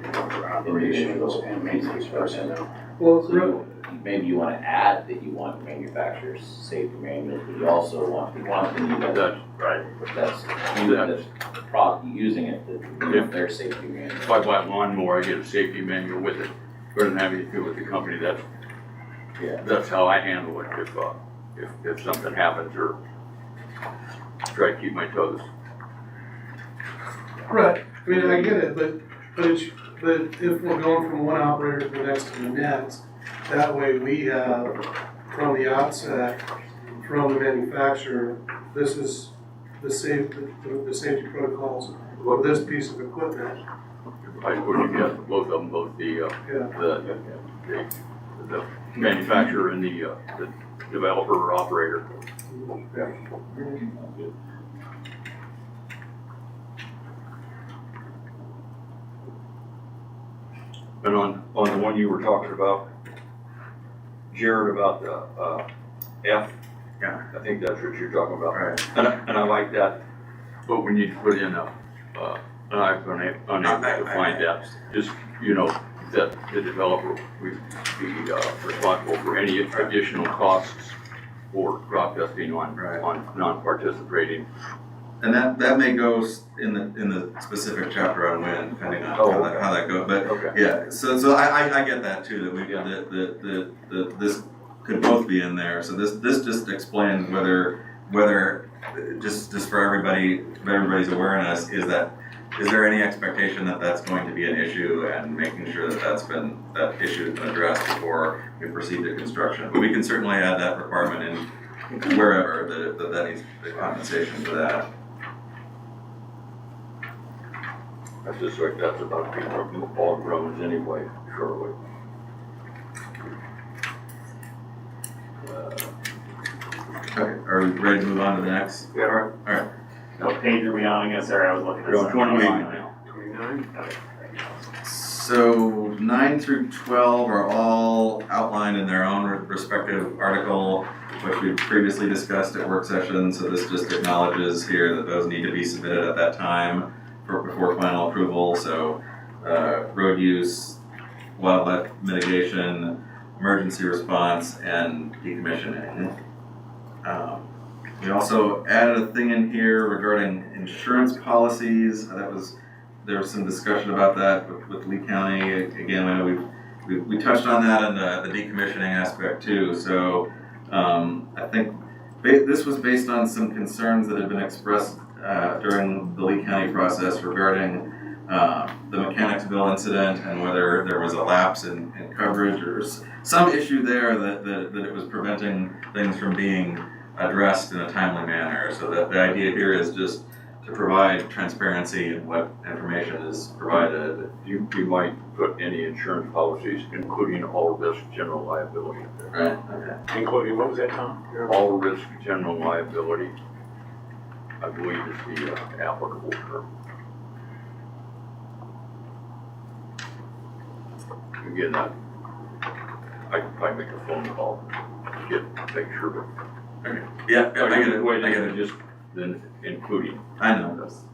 Operations and maintenance personnel. well, So maybe you wanna add that you want manufacturer's safety manuals, but you also want the company That's right. that's using it, to have their safety manual. If I buy a lawnmower, I get a safety manual with it. Doesn't have anything to do with the company. That's how I handle it if something happens or try to keep my toes. right, I mean, I get it, but if we're going from one operator to the next to the next, that way we have, from the outset, from the manufacturer, this is the safety protocols for this piece of equipment. I put together both of them, both the manufacturer and the developer or operator. And on the one you were talking about, Jared, about the F, Yeah. I think that's what you're talking about. Right. And I like that. But we need to put in and I've been unable to find that, just, that the developer would be responsible for any additional costs for crop dusting on non-participating. And that may go in the specific chapter on wind, depending on how that goes. But Okay. yeah, so I get that too. That this could both be in there. So this just explains whether just for everybody's awareness is there any expectation that that's going to be an issue, and making sure that that issue has been addressed before we proceed to construction. But we can certainly add that requirement in wherever that needs the compensation for that. I suspect that's about to be all grown anyway, shortly. Okay, are we ready to move on to the next? Yeah. All right. What page are we on again? Sorry, I was looking at. We're on 29 something. now. 29? Okay. So 9 through 12 are all outlined in their own respective article, which we previously discussed at work session. So this just acknowledges here that those need to be submitted at that time before final approval. So road use, wildlife mitigation, emergency response, and decommissioning. We also added a thing in here regarding insurance policies. There was some discussion about that with Lee County. Again, I know we touched on that in the decommissioning aspect too. So I think this was based on some concerns that had been expressed during the Lee County process regarding the Mechanicsville incident and whether there was a lapse in coverage or some issue there that it was preventing things from being addressed in a timely manner. So that the idea here is just to provide transparency in what information is provided. You might put any insurance policies, including all risk general liability. Right, okay. Including, what was that, Tom? All risk general liability, I believe is the applicable term. Again, I can probably make a phone call, make sure, but. Okay. Yeah, I get it. Wait, I get it. just then including. I know. That's,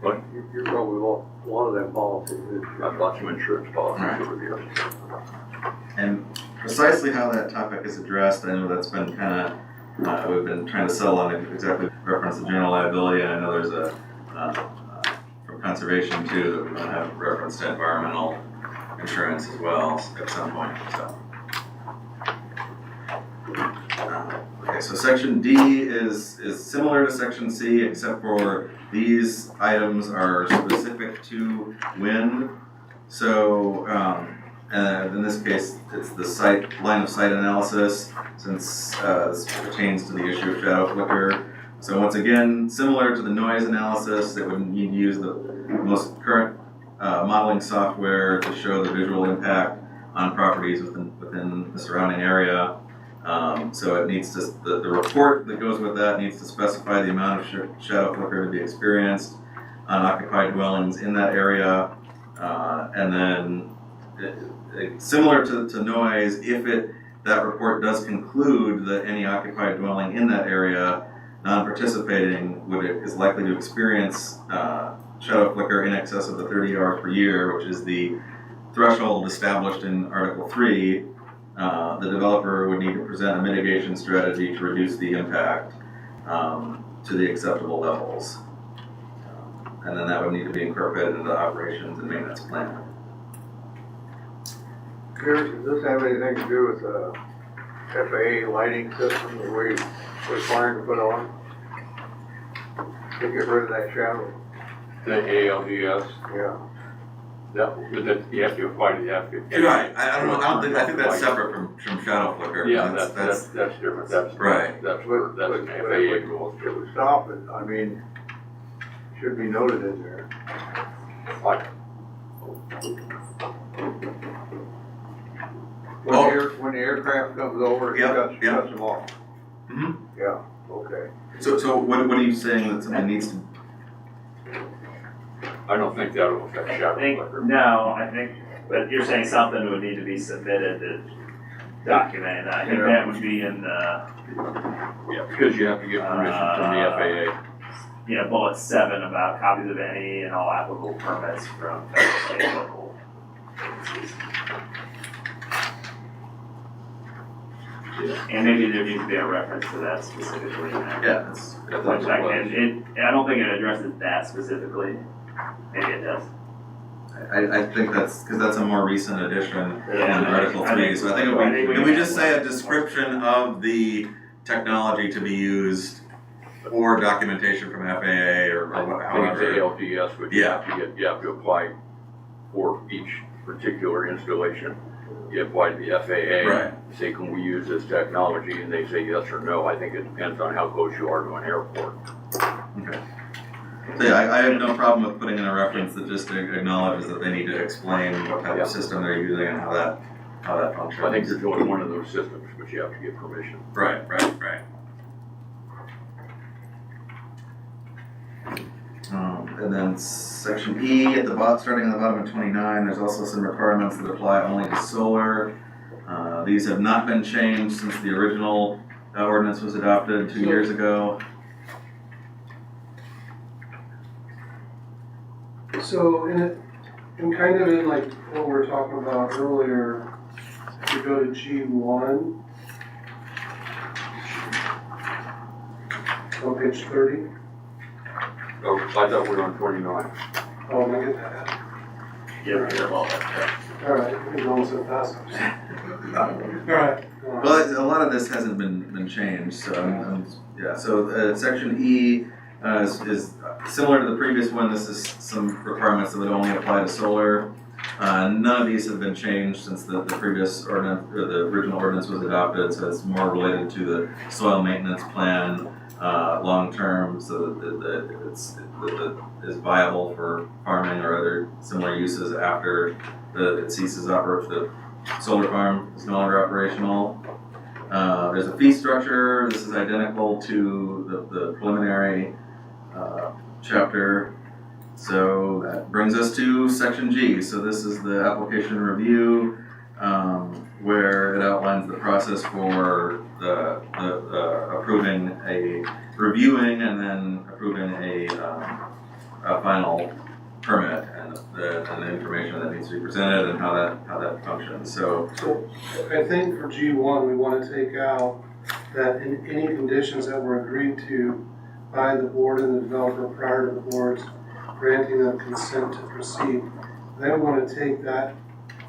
but You're probably a lot of them policies. I've got some insurance policies Right. over the years. And precisely how that topic is addressed, I know that's been kind of, we've been trying to settle on exactly reference to general liability, and I know there's a, from conservation too, that we're going to have reference to environmental insurance as well at some point, so. Okay, Okay, so section D is similar to section C, except for these items are specific to wind. So, in this case, it's the line of sight analysis, since this pertains to the issue of shadow flicker. So once again, similar to the noise analysis, it would need to use the most current modeling software to show the visual impact on properties within the surrounding area. So it needs to, the report that goes with that needs to specify the amount of shadow flicker to be experienced on occupied dwellings in that area. And then, similar to noise, if that report does conclude that any occupied dwelling in that area non-participating is likely to experience shadow flicker in excess of the 30 hours per year, which is the threshold established in Article 3, the developer would need to present a mitigation strategy to reduce the impact to the acceptable levels. And then that would need to be incorporated into the operations and maintenance plan. Chris, does this have anything to do with the FAA lighting system that we're planning to put on? To get rid of that shadow? The ALDS, Yeah. but that you have to apply to the FAA. Right, I think that's separate from shadow flicker. Yeah, that's different, that's right. That's an FAA rule. It would stop it, I mean, should be noted in there. When the aircraft comes over, it shuts them off. Mm-hmm. Yeah, okay. So what are you saying that something needs to? I don't think that will affect shadow flicker. No, I think, but you're saying something would need to be submitted to document that. I think that would be in the. Yeah, because you have to get permission from the FAA. Yeah, bullet 7 about copies of any and all applicable permits from federal, state, and local agencies. And maybe there needs to be a reference to that specifically. Yeah, that's I don't think it addresses that specifically. Maybe it does. I think that's because that's a more recent addition Yeah, in Article 3. So I think if we just say a description of the technology to be used or documentation from FAA or however. I think the ALDS would you have to apply for each particular installation. You apply to the FAA, right. Say, can we use this technology? And they say yes or no. I think it depends on how close you are to an airport. Okay. So yeah, I have no problem with putting in a reference that just acknowledges that they need to explain what type of system they're using and how that functions. I think you're doing one of those systems, but you have to get permission. Right. And then section E at the bottom, starting at the bottom of 29, there's also some requirements that apply only to solar. These have not been changed since the original ordinance was adopted 2 years ago. So in kind of in like what we were talking about earlier, if you go to G1 on page 30. Oh, I thought we were on 29. Oh, let me get that out. All right, we're going so fast. All right. Well, a lot of this hasn't been changed, so So section E is similar to the previous one. This is some requirements that would only apply to solar. None of these have been changed since the previous ordinance or the original ordinance was adopted. So it's more related to the soil maintenance plan long term, so that it is viable for farming or other similar uses after it ceases the solar farm is no longer operational. There's a fee structure. This is identical to the preliminary chapter. So that brings us to section G. So this is the application review, where it outlines the process for the reviewing and then approving a final permit and the information that needs to be presented and how that functions. So I think for G1, we want to take out that in any conditions that were agreed to by the board and the developer prior to the board's granting them consent to proceed. They want to take that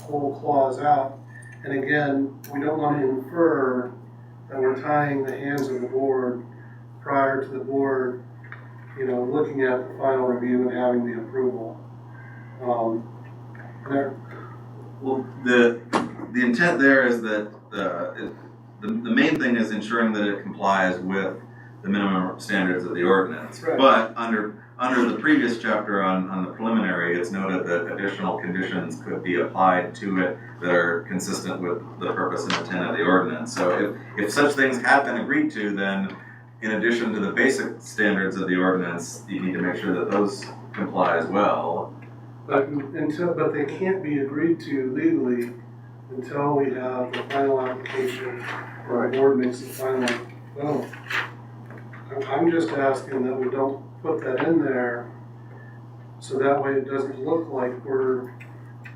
whole clause out. And again, we don't want to infer that we're tying the hands of the board prior to the board, looking at the final review and having the approval. Well, the intent there is that the main thing is ensuring that it complies with the minimum standards of the ordinance. Right. But under the previous chapter on the preliminary, it's noted that additional conditions could be applied to it that are consistent with the purpose and intent of the ordinance. So if such things have been agreed to, then in addition to the basic standards of the ordinance, you need to make sure that those comply as well. But they can't be agreed to legally until we have the final application or the board makes the final vote. I'm just asking that we don't put that in there so that way it doesn't look like we're,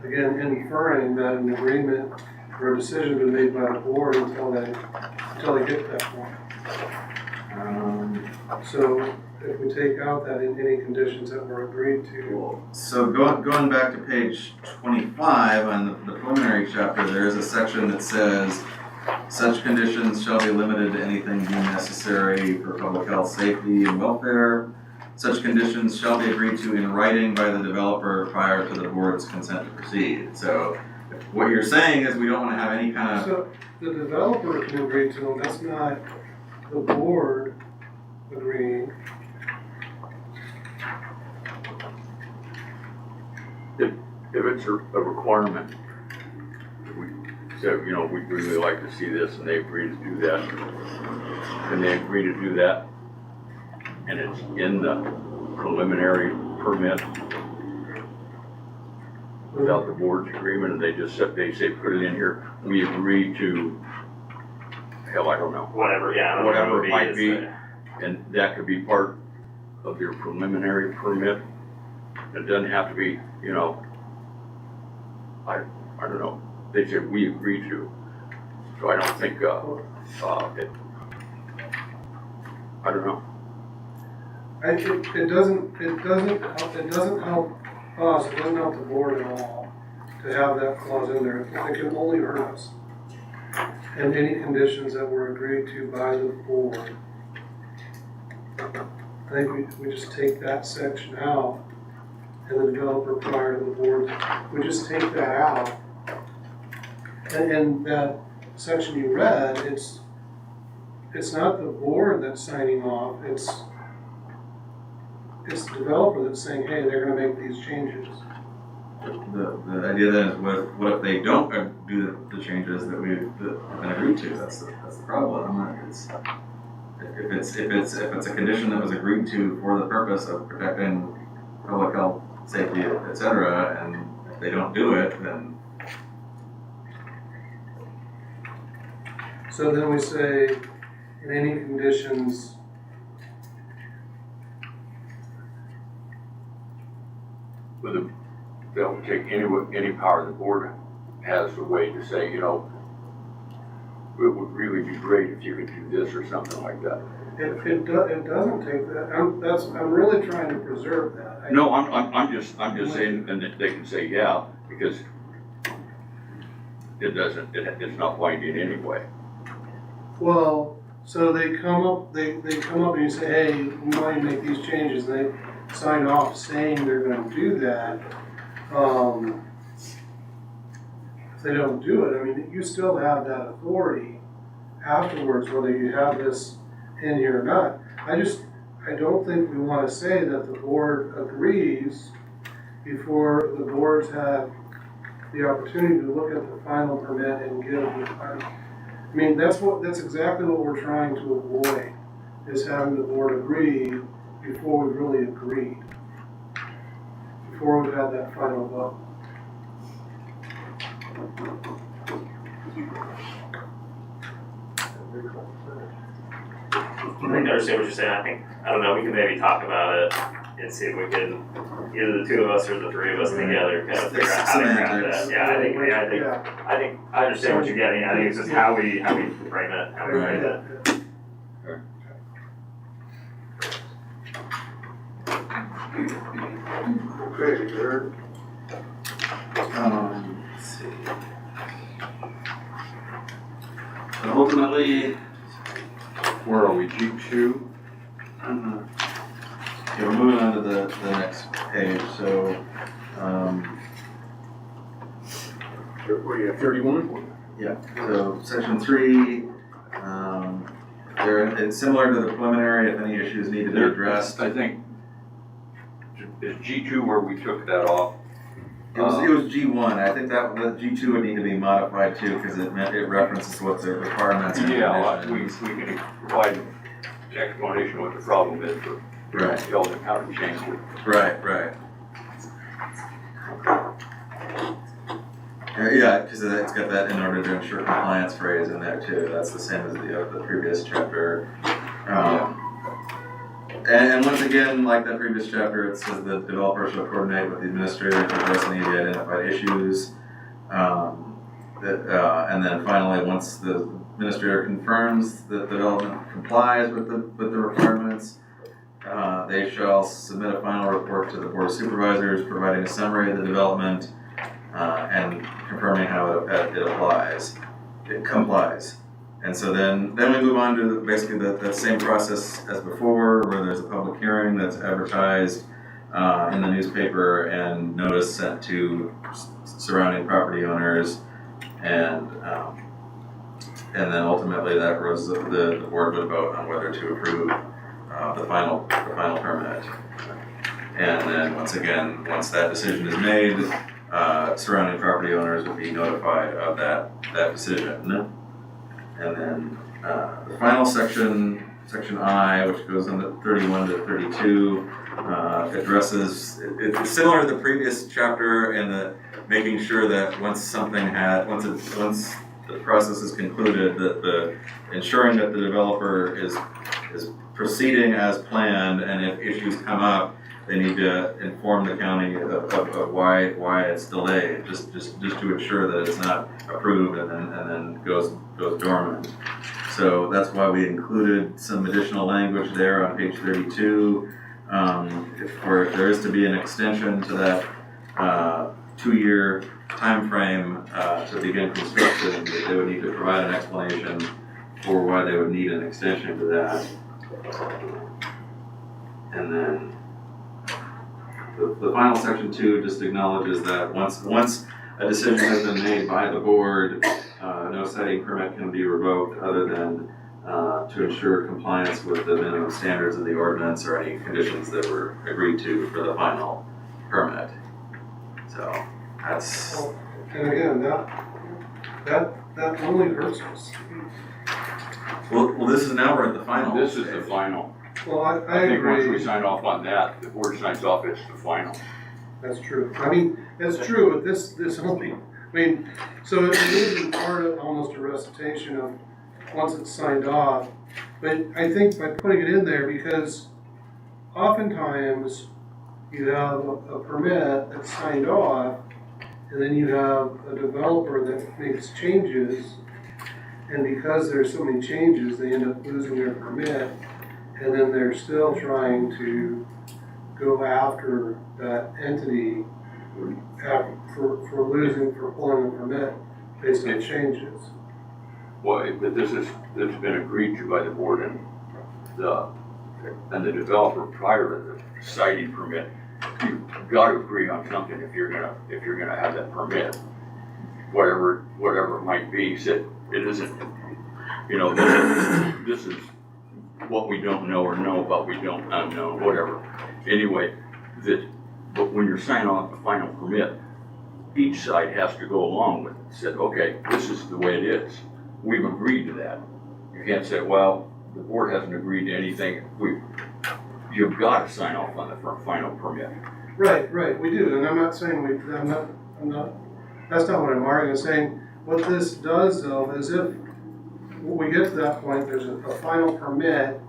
again, inferring that an agreement or a decision been made by the board until they get to that point. So if we take out that in any conditions that were agreed to. So going back to page 25 on the preliminary chapter, there is a section that says, such conditions shall be limited to anything deemed necessary for public health, safety, and welfare. Such conditions shall be agreed to in writing by the developer prior to the board's consent to proceed. So what you're saying is we don't want to have any kind of... So the developer can agree to them, that's not the board agreeing. If it's a requirement, we say, we'd really like to see this, and they agree to do that, and they agree to do that, and it's in the preliminary permit without the board's agreement, and they say, put it in here, we agree to, hell, I don't know. Whatever Whatever it might be, and that could be part of your preliminary permit. It doesn't have to be, I don't know, they said we agree to, so I don't think, I don't know. It doesn't help us, it doesn't help the board at all to have that clause in there. It can only hurt us. And any conditions that were agreed to by the board. I think we just take that section out, and the developer prior to the board, we just take that out. And that section you read, it's not the board that's signing off, it's the developer that's saying, hey, they're gonna make these changes. The idea then is what if they don't do the changes that have been agreed to? That's the problem. If it's a condition that was agreed to for the purpose of protecting public health, safety, etc., and if they don't do it, then. So then we say, in any conditions. They'll take any power the board has the way to say, it would really be great if you could do this or something like that. It doesn't take that. I'm really trying to preserve that. No, I'm just saying, and they can say yeah, because it's not binding anyway. Well, so they come up and you say, hey, we want you to make these changes, and they sign off saying they're gonna do that. If they don't do it, I mean, you still have that authority afterwards, whether you have this in here or not. I don't think we wanna say that the board agrees before the boards have the opportunity to look at the final permit and give the final. I mean, that's exactly what we're trying to avoid, is having the board agree before we really agreed. Before we've had that final vote. I think I understand what you're saying. I don't know, we can maybe talk about it and see if we can, either the two of us or the three of us together, kind of figure out how to craft that. Yeah, I think I understand what you're getting. I think it's just how we frame it, how we write it. Okay, Jared. Let's see. So ultimately, Where are we, G2? Yeah, we're moving on to the next page, so, Where you at, 31? yeah, so section 3, it's similar to the preliminary, if any issues need to be addressed. I think, is G2 where we took that off? It was G1, I think that G2 would need to be modified too, because it references what the requirements and Yeah, we conditions. can provide explanation what the problem is, but we don't tell them how to change it. Right. Yeah, because it's got that in order to ensure compliance phrase in there too. That's the same as the previous chapter. And once again, like that previous chapter, it says the developer shall coordinate with the administrator to address any of the identified issues. And then finally, once the administrator confirms that the development complies with the requirements, they shall submit a final report to the board of supervisors, providing a summary of the development and confirming how it complies. And so then we move on to basically the same process as before, where there's a public hearing that's advertised in the newspaper and notice sent to surrounding property owners, and then ultimately the board would vote on whether to approve the final permit. And then once that decision is made, surrounding property owners would be notified of that decision. And then the final section I, which goes on to 31 to 32, addresses, it's similar to the previous chapter in the making sure that once the process is concluded, that ensuring that the developer is proceeding as planned, and if issues come up, they need to inform the county of why it's delayed, just to ensure that it's not approved and then goes dormant. So that's why we included some additional language there on page 32. If there is to be an extension to that 2-year time frame to begin construction, they would need to provide an explanation for why they would need an extension to that. And then the final section 2 just acknowledges that once a decision has been made by the board, no siting permit can be revoked other than to ensure compliance with the minimum standards of the ordinance or any conditions that were agreed to for the final permit. So that's. And again, that only hurts us. Well, this is now we're at the final. This is the final. Well, I think agree. once we sign off on that, the board signs off, it's the final. That's true. I mean, that's true, but this only, so it is in part of almost a recitation of once it's signed off. But I think by putting it in there, because oftentimes you have a permit that's signed off, and then you have a developer that makes changes, and because there's so many changes, they end up losing their permit, and then they're still trying to go after that entity for pulling a permit based on changes. Well, but this has been agreed to by the board and the developer prior to the siting permit. You've got to agree on something if you're gonna have that permit, whatever it might be. Said it isn't, this is what we don't know or know about we don't know, whatever. Anyway, but when you're signing off the final permit, each side has to go along with it. Said, okay, this is the way it is. We've agreed to that. You can't say, well, the board hasn't agreed to anything. You've got to sign off on the final permit. Right, we do, and I'm not saying that's not what I'm arguing. I'm saying what this does though is if we get to that point, there's a final permit,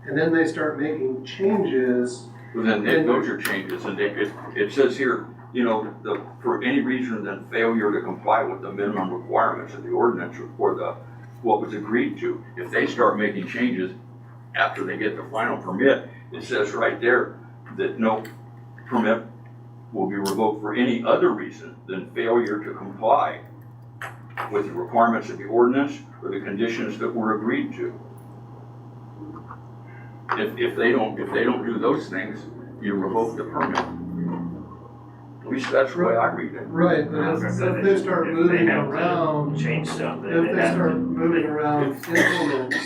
and then they start making changes. Well, then those are changes, and it says here, for any reason than failure to comply with the minimum requirements of the ordinance or what was agreed to. If they start making changes after they get the final permit, it says right there that no permit will be revoked for any other reason than failure to comply with the requirements of the ordinance or the conditions that were agreed to. if they don't do those things, you revoke the permit. At least that's the way I read it. Right, but if they start moving around, Change stuff, if they start moving around implements,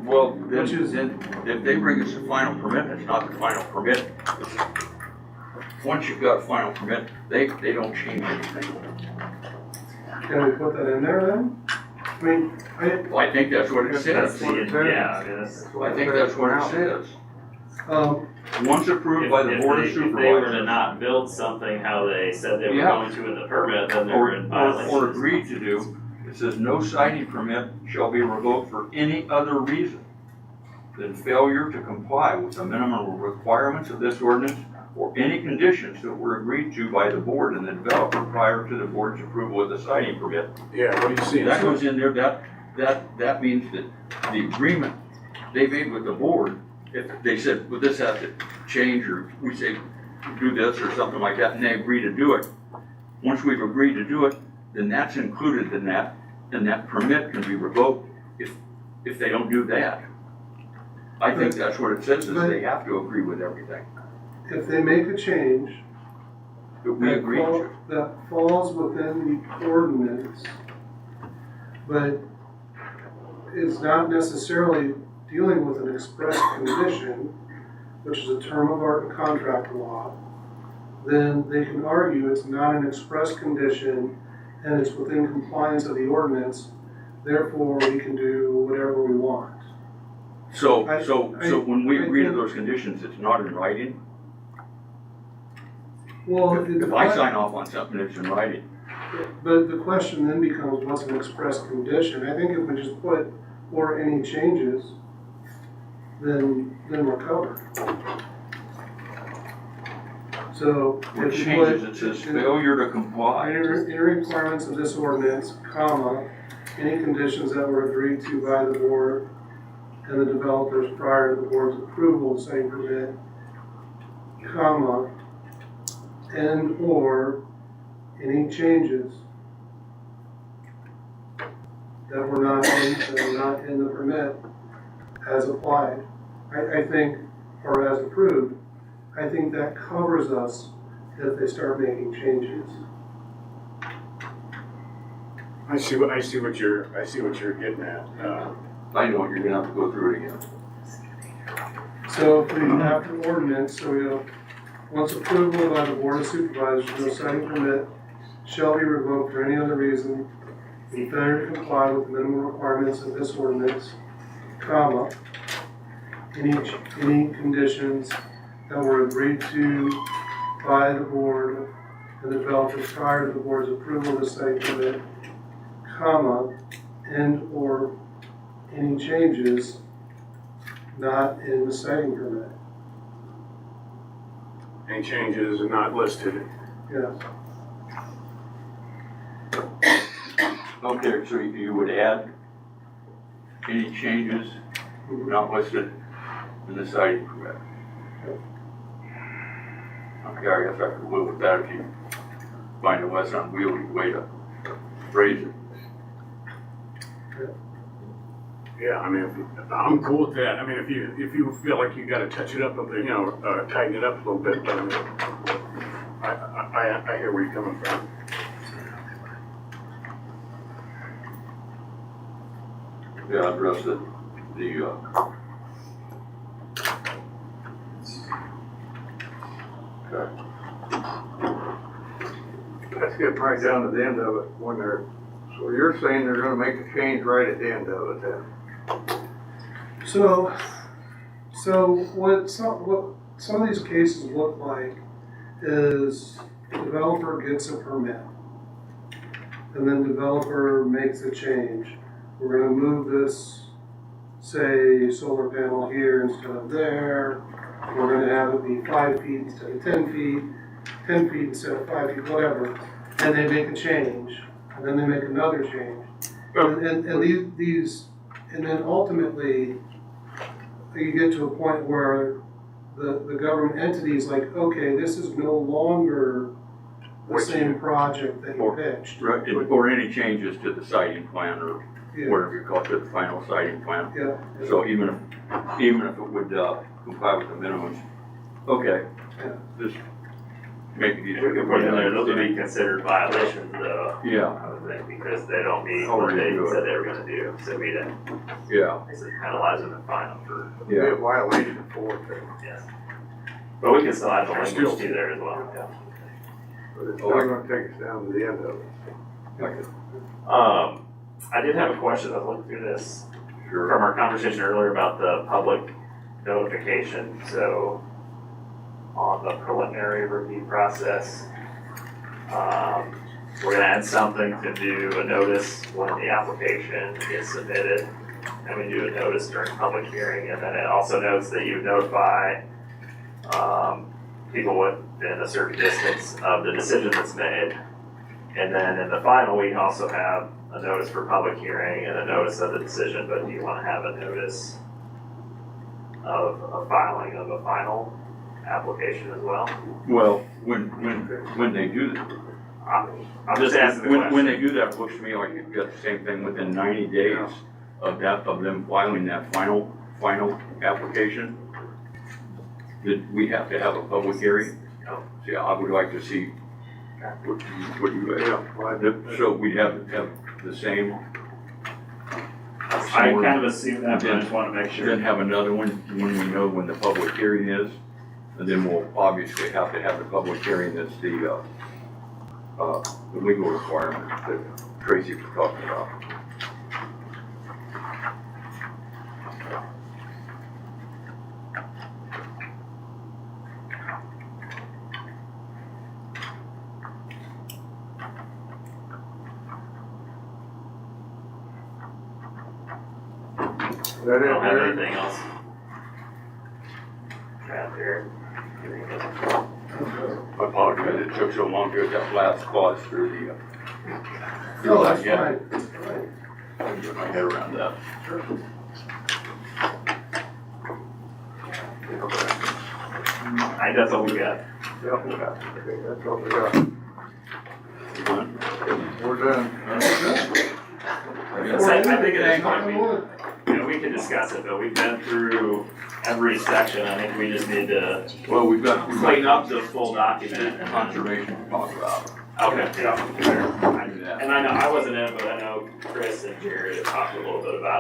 Well, then, Which is- then, if they bring us a final permit, it's not the final permit. Once you've got a final permit, they don't change anything. can we put that in there then? I mean, Well, I think that's what it says. Yeah, I mean, that's. I think that's what it says. um, Once approved by the board of If they were to supervisors, not build something how they said they were Yeah. going to in the permit, then they were in violation. or agreed to do, it says no citing permit shall be revoked for any other reason than failure to comply with the minimum requirements of this ordinance or any conditions that were agreed to by the board and the developer prior to the board's approval of the citing permit. Yeah, what do you see? That goes in there, that means that the agreement they made with the board, if they said, well, this has to change, or we say, do this or something like that, and they agree to do it. Once we've agreed to do it, then that's included in that, and that permit can be revoked if they don't do that. I think that's what it says, is they have to agree with everything if they make a change that we agreed to. that falls within the ordinance, but it's not necessarily dealing with an express condition, which is a term of art in contract law, then they can argue it's not an express condition and it's within compliance of the ordinance, therefore we can do whatever we want. So when we I agree to think- those conditions, it's not in writing? Well, If I sign off on something, it's in writing. but the question then becomes, what's an express condition? I think if we just put, or any changes, then we're covered. So What if you changes, put. it says failure to comply. Any requirements of this ordinance, comma, any conditions that were agreed to by the board and the developers prior to the board's approval of site permit, comma, and or any changes that were not in the permit as applied, I think, or as approved, I think that covers us if they start making changes. I see what you're getting at. I know, you're gonna have to go through it again. So if we, after ordinance, so we go, once approval by the board of supervisors, no citing permit shall be revoked for any other reason in failure to comply with the minimum requirements of this ordinance, comma, any conditions that were agreed to by the board and the developers prior to the board's approval of the site permit, comma, and or any changes not in the citing permit. Any changes are not listed. Yes. Okay, so you would add any changes not listed in the citing permit? Okay, I guess I could live with that if you find a less unwieldy way to phrase it. Yeah, I mean, I'm cool with that. I mean, if you feel like you gotta touch it up a bit, tighten it up a little bit, but I mean, I hear where you're coming from. Yeah, address the okay. Let's get right down to the end of it when they're, so you're saying they're gonna make a change right at the end of it then? So what some of these cases look like is the developer gets a permit. And then developer makes a change. We're gonna move this, say, solar panel here instead of there. We're gonna have it be 5 feet instead of 10 feet, 10 feet instead of 5 feet, whatever. And they make a change, and then they make another change. And these, and then ultimately, you get to a point where the government entity is like, okay, this is no longer the same project that you pitched. Right, or any changes to the citing plan or whatever you call it, the final siding plan. Yeah. So even if it would, comply with the minimums, okay, just make it We easier. could put in there, those would be considered violations though, Yeah, I would think, because they don't meet Oh, what they really? said they were gonna do, so we didn't, yeah, they said penalize them and fine them for, Be a violation for it, yes. But we can still add the language Still. to there as well, yeah. but it's not gonna take us down to the end of it. I did have a question, I was looking through this, sure. from our conversation earlier about the public notification, so on the preliminary review process, we're gonna add something to do a notice when the application is submitted, and we do a notice during public hearing, and then it also notes that you notify people within a certain distance of the decision that's made. And then in the final, we also have a notice for public hearing and a notice of the decision, but do you wanna have a notice of a filing of a final application as well? Well, when they do that, I'm just asking the question. when they do that, it looks to me like you've got the same thing within 90 days of them filing that final application. That we have to have a public hearing. See, I would like to see what you, so we'd have the same. I kind of assume that, but I just wanna make sure. Then have another one when we know when the public hearing is. And then we'll obviously have to have the public hearing that's the legal requirement that Tracy was talking about. Is that I don't have it, Eric? anything else. Right there. I apologize, it took so long to get that last clause through the. No, that's Yeah. fine. I'll get my head around that. I think that's all we got. Yeah, okay, that's all we got. We're done. I think at this point, we can discuss it, but we've been through every section, I think we just need to Well, we've got clean up the full document. conservation to talk about. Okay, yeah, fair. I do that. And I know, I wasn't in it, but I know Chris and Jared have talked a little bit about